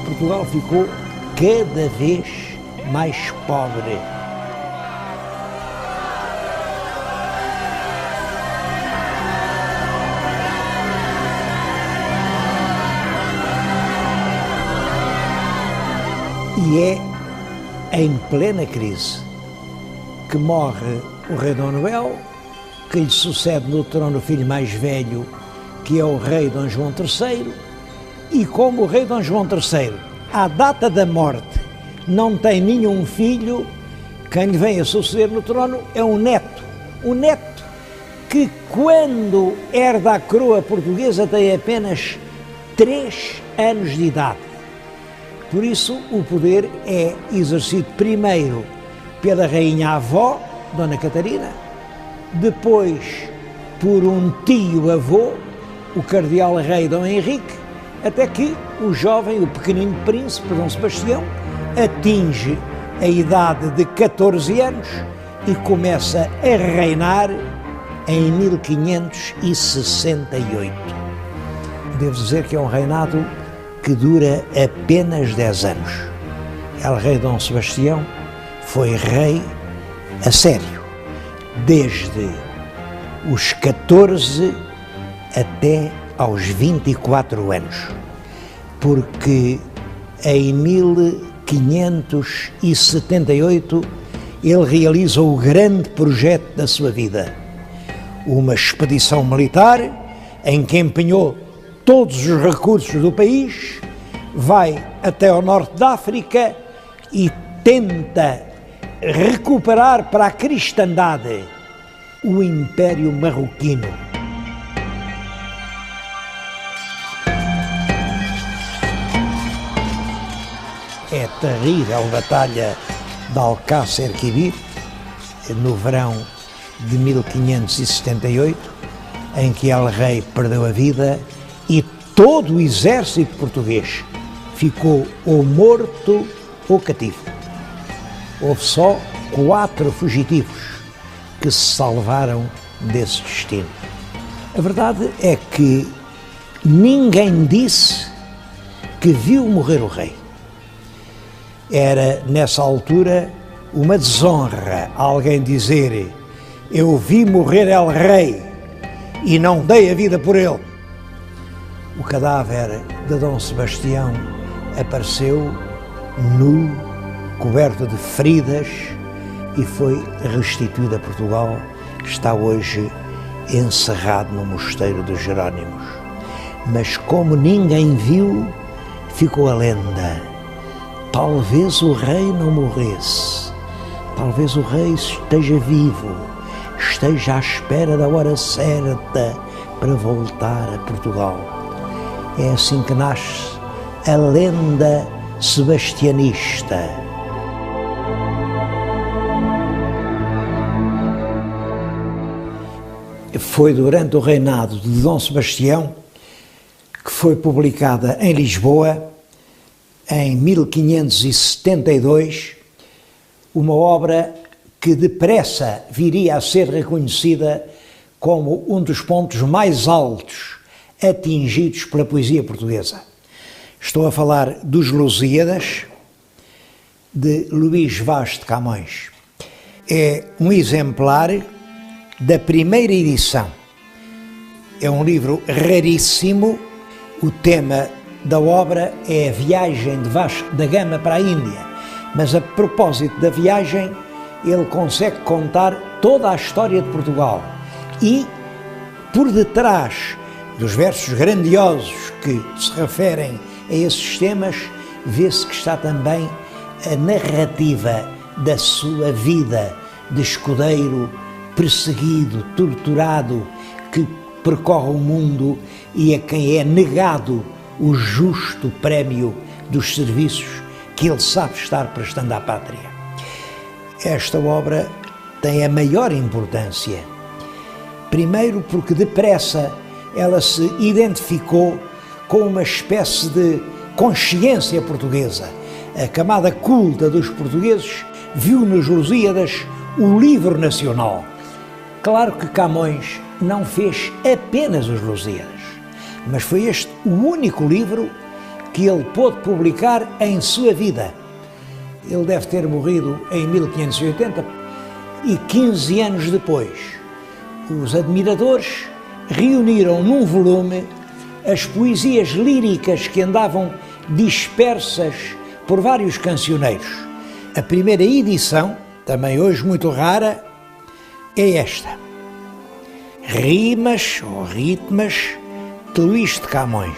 Portugal ficou cada vez mais pobre. E é em plena crise que morre o rei Dom Manuel, que lhe sucede no trono o filho mais velho, que é o rei Dom João III, e como o rei Dom João III, à data da morte, não tem nenhum filho, quem lhe vem a suceder no trono é um neto que, quando herda a coroa portuguesa, tem apenas 3 anos de idade. Por isso, o poder é exercido primeiro pela rainha avó, Dona Catarina, depois por um tio-avô, o cardeal rei Dom Henrique, até que o jovem, o pequenino príncipe Dom Sebastião, atinge a idade de 14 anos e começa a reinar em 1568. Devo dizer que é um reinado que dura apenas 10 anos. El rei Dom Sebastião foi rei a sério, desde os 14 até aos 24 anos, porque em 1578 ele realiza o grande projeto da sua vida, uma expedição militar em que empenhou todos os recursos do país, vai até ao norte da África e tenta recuperar para a cristandade o Império Marroquino. é a terrível batalha de Alcácer Quibir, no verão de 1578, em que El Rei perdeu a vida e todo o exército português ficou ou morto ou cativo. Houve só 4 fugitivos que se salvaram desse destino. A verdade é que ninguém disse que viu morrer o rei. Era, nessa altura, uma desonra alguém dizer: eu vi morrer El Rei e não dei a vida por ele. O cadáver de Dom Sebastião apareceu nu, coberto de feridas, e foi restituído a Portugal. Está hoje encerrado no mosteiro dos Jerónimos. Mas como ninguém viu, ficou a lenda. Talvez o rei não morresse, talvez o rei esteja vivo, esteja à espera da hora certa para voltar a Portugal. É assim que nasce a lenda sebastianista. Foi durante o reinado de Dom Sebastião que foi publicada em Lisboa, em 1572, uma obra que depressa viria a ser reconhecida como um dos pontos mais altos atingidos pela poesia portuguesa. Estou a falar dos Lusíadas, de Luís Vaz de Camões. É um exemplar da primeira edição. É um livro raríssimo. O tema da obra é a viagem de Vasco da Gama para a Índia, mas a propósito da viagem ele consegue contar toda a história de Portugal e, por detrás dos versos grandiosos que se referem a esses temas, vê-se que está também a narrativa da sua vida de escudeiro perseguido, torturado, que percorre o mundo e a quem é negado o justo prémio dos serviços que ele sabe estar prestando à pátria. Esta obra tem a maior importância. Primeiro porque depressa ela se identificou com uma espécie de consciência portuguesa. A camada culta dos portugueses viu nos Lusíadas o livro nacional. Claro que Camões não fez apenas os Lusíadas, mas foi este o único livro que ele pôde publicar em sua vida. Ele deve ter morrido em 1580 e 15 anos depois, os admiradores reuniram num volume as poesias líricas que andavam dispersas por vários cancioneiros. A primeira edição, também hoje muito rara, é esta: Rimas ou Ritmas de Luís de Camões.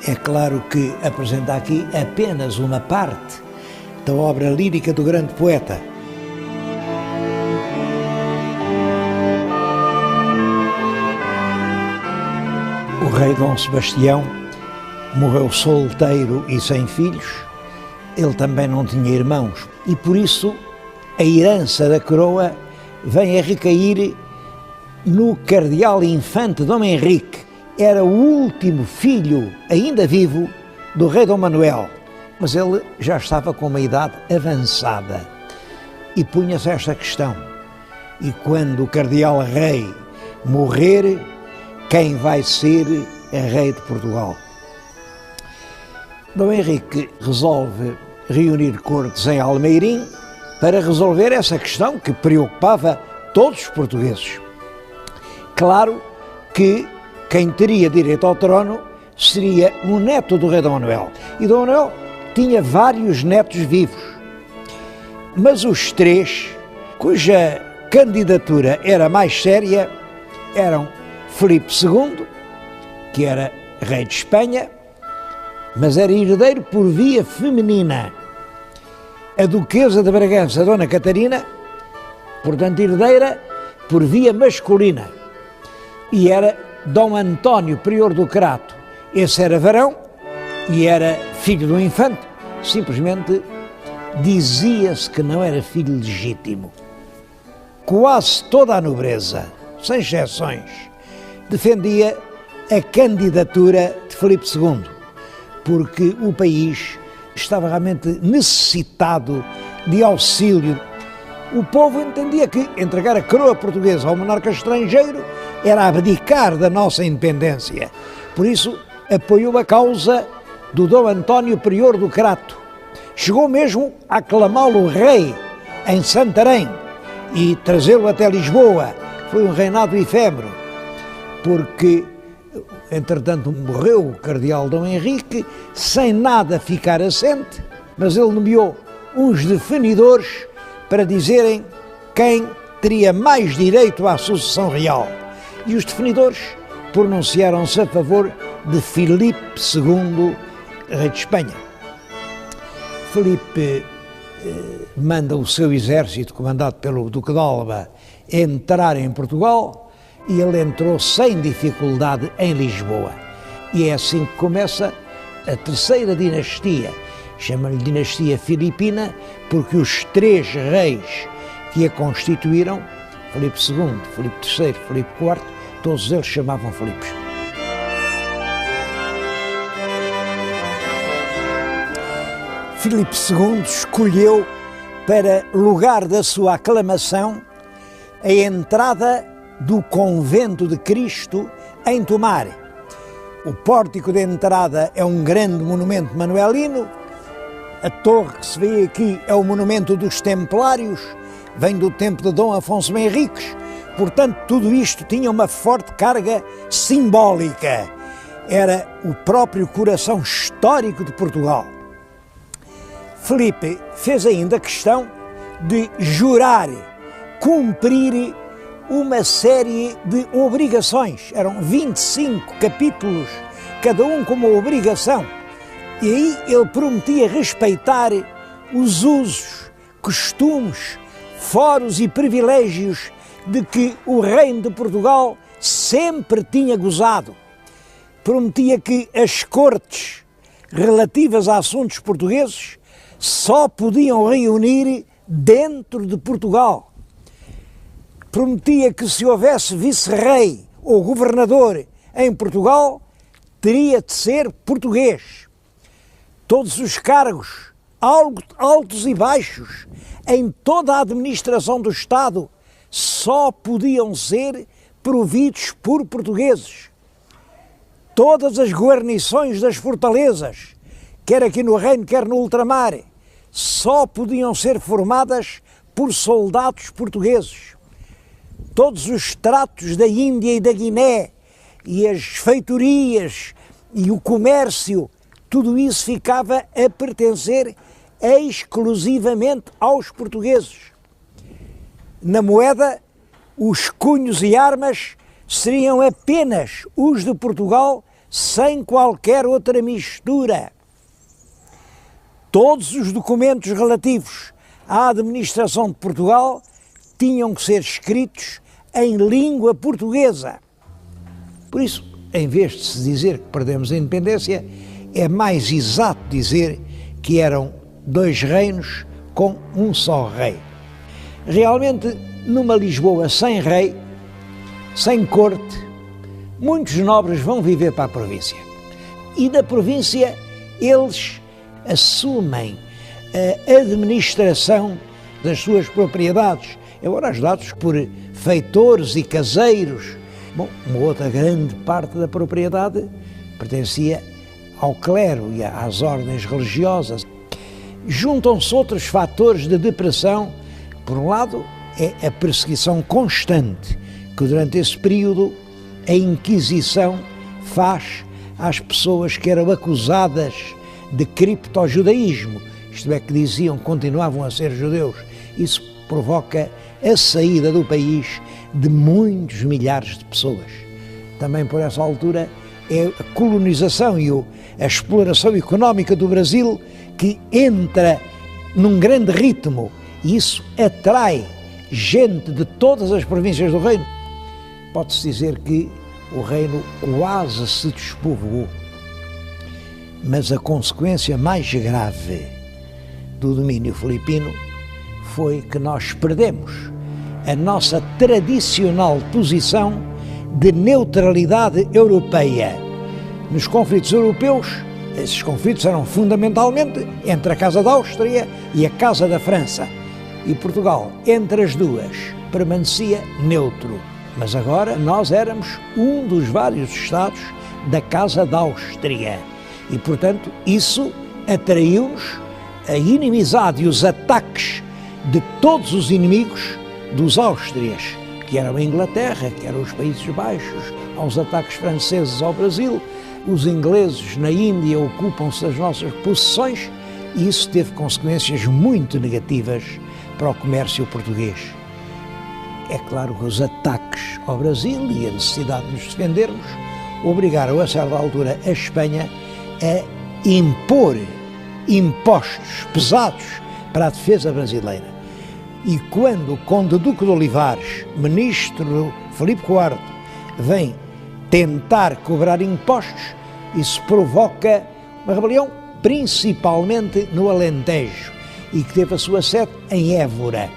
É claro que apresenta aqui apenas uma parte da obra lírica do grande poeta. O rei Dom Sebastião morreu solteiro e sem filhos. Ele também não tinha irmãos e por isso a herança da coroa vem a recair no cardeal infante Dom Henrique. Era o último filho ainda vivo do rei Dom Manuel, mas ele já estava com uma idade avançada e punha-se esta questão: e quando o cardeal rei morrer, quem vai ser rei de Portugal? Dom Henrique resolve reunir cortes em Almeirim para resolver essa questão que preocupava todos os portugueses. Claro que quem teria direito ao trono seria um neto do rei Dom Manuel. E Dom Manuel tinha vários netos vivos. Mas os 3, cuja candidatura era mais séria, eram Filipe II, que era rei de Espanha, mas era herdeiro por via feminina. A duquesa de Bragança, Dona Catarina, portanto herdeira por via masculina. E era Dom António, prior do Crato. Esse era varão e era filho do infante, simplesmente dizia-se que não era filho legítimo. Quase toda a nobreza, sem exceções, defendia a candidatura de Filipe II, porque o país estava realmente necessitado de auxílio. O povo entendia que entregar a coroa portuguesa ao monarca estrangeiro era abdicar da nossa independência. Por isso, apoiou a causa do Dom António Prior do Crato. Chegou mesmo a aclamá-lo rei em Santarém e trazê-lo até Lisboa. Foi um reinado efêmero, porque, entretanto, morreu o cardeal Dom Henrique, sem nada ficar assente, mas ele nomeou uns definidores para dizerem quem teria mais direito à sucessão real. E os definidores pronunciaram-se a favor de Filipe II, rei de Espanha. Filipe manda o seu exército, comandado pelo Duque de Alba, entrar em Portugal, e ele entrou sem dificuldade em Lisboa. E é assim que começa a terceira dinastia. Chama-lhe dinastia filipina, porque os três reis que a constituíram, Filipe II, Filipe III, Filipe IV, todos eles chamavam Filipes. Filipe II escolheu para lugar da sua aclamação a entrada do Convento de Cristo em Tomar. O pórtico de entrada é um grande monumento manuelino. A torre que se vê aqui é o monumento dos Templários, vem do tempo de Dom Afonso Henriques. Portanto, tudo isto tinha uma forte carga simbólica. Era o próprio coração histórico de Portugal. Filipe fez ainda questão de jurar, cumprir uma série de obrigações. Eram 25 capítulos, cada um com uma obrigação. E aí ele prometia respeitar os usos, costumes, foros e privilégios de que o reino de Portugal sempre tinha gozado. Prometia que as cortes relativas a assuntos portugueses só podiam reunir dentro de Portugal. Prometia que se houvesse vice-rei ou governador em Portugal, teria de ser português. Todos os cargos, altos e baixos, em toda a administração do Estado, só podiam ser providos por portugueses. Todas as guarnições das fortalezas, quer aqui no Reino, quer no ultramar, só podiam ser formadas por soldados portugueses. Todos os tratos da Índia e da Guiné, e as feitorias e o comércio, tudo isso ficava a pertencer exclusivamente aos portugueses. Na moeda, os cunhos e armas seriam apenas os de Portugal, sem qualquer outra mistura. Todos os documentos relativos à administração de Portugal tinham que ser escritos em língua portuguesa. Por isso, em vez de se dizer que perdemos a independência, é mais exato dizer que eram dois reinos com um só rei. Realmente, numa Lisboa sem rei, sem corte, muitos nobres vão viver para a província. E da província eles assumem a administração das suas propriedades, embora ajudados por feitores e caseiros. Bom, uma outra grande parte da propriedade pertencia ao clero e às ordens religiosas. Juntam-se outros fatores de depressão. Por um lado, é a perseguição constante que durante esse período a Inquisição faz às pessoas que eram acusadas de criptojudaísmo, isto é, que diziam que continuavam a ser judeus. Isso provoca a saída do país de muitos milhares de pessoas. Também por essa altura é a colonização e a exploração económica do Brasil que entra num grande ritmo, e isso atrai gente de todas as províncias do reino. Pode-se dizer que o reino quase se despovoou. Mas a consequência mais grave do domínio filipino foi que nós perdemos a nossa tradicional posição de neutralidade europeia. Nos conflitos europeus, esses conflitos eram fundamentalmente entre a Casa da Áustria e a Casa da França. E Portugal, entre as duas, permanecia neutro. Mas agora nós éramos um dos vários Estados da Casa da Áustria. E, portanto, isso atraiu-nos a inimizade e os ataques de todos os inimigos dos Áustrias, que eram a Inglaterra, que eram os Países Baixos, aos ataques franceses ao Brasil. Os ingleses na Índia ocupam-se das nossas possessões e isso teve consequências muito negativas para o comércio português. É claro que os ataques ao Brasil e a necessidade de nos defendermos obrigaram a certa altura a Espanha a impor impostos pesados para a defesa brasileira. E quando o Conde Duque de Olivares, ministro Filipe IV, vem tentar cobrar impostos, isso provoca uma rebelião principalmente no Alentejo e que teve a sua sede em Évora.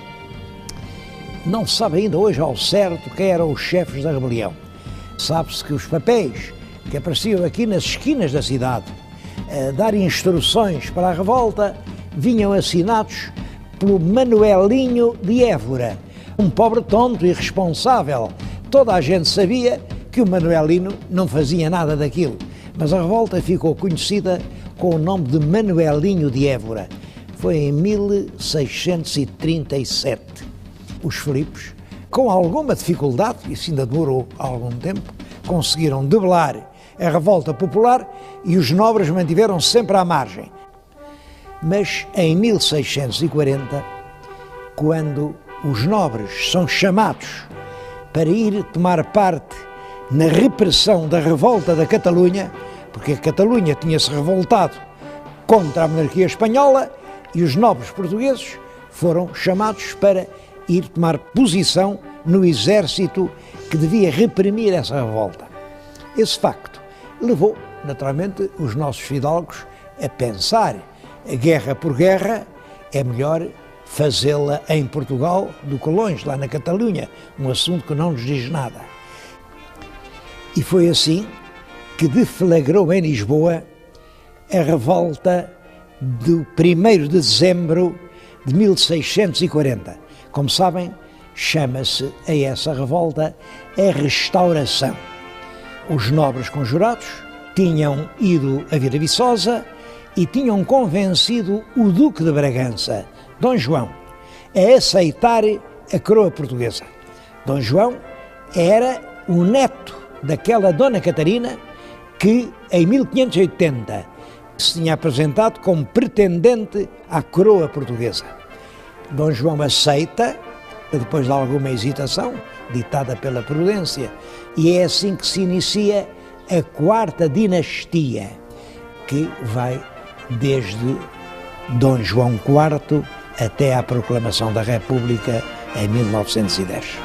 Não se sabe ainda hoje ao certo quem eram os chefes da rebelião. Sabe-se que os papéis que apareciam aqui nas esquinas da cidade a dar instruções para a revolta vinham assinados pelo Manuelinho de Évora, um pobre tonto irresponsável. Toda a gente sabia que o Manuelino não fazia nada daquilo, mas a revolta ficou conhecida com o nome de Manuelinho de Évora. Foi em 1637. Os Filipos, com alguma dificuldade, isso ainda demorou algum tempo, conseguiram debelar a revolta popular e os nobres mantiveram-se sempre à margem. Mas em 1640, quando os nobres são chamados para ir tomar parte na repressão da revolta da Catalunha, porque a Catalunha tinha-se revoltado contra a monarquia espanhola e os nobres portugueses foram chamados para ir tomar posição no exército que devia reprimir essa revolta. Esse facto levou, naturalmente, os nossos fidalgos a pensar: a guerra por guerra é melhor fazê-la em Portugal do que longe, lá na Catalunha, um assunto que não nos diz nada. E foi assim que deflagrou em Lisboa a revolta do 1º de dezembro de 1640. Como sabem, chama-se a essa revolta a Restauração. Os nobres conjurados tinham ido a Vila Viçosa e tinham convencido o Duque de Bragança, Dom João, a aceitar a coroa portuguesa. Dom João era o neto daquela Dona Catarina que, em 1580, se tinha apresentado como pretendente à coroa portuguesa. Dom João aceita, depois de alguma hesitação, ditada pela prudência, e é assim que se inicia a 4ª dinastia, que vai desde Dom João IV até à proclamação da República em 1910.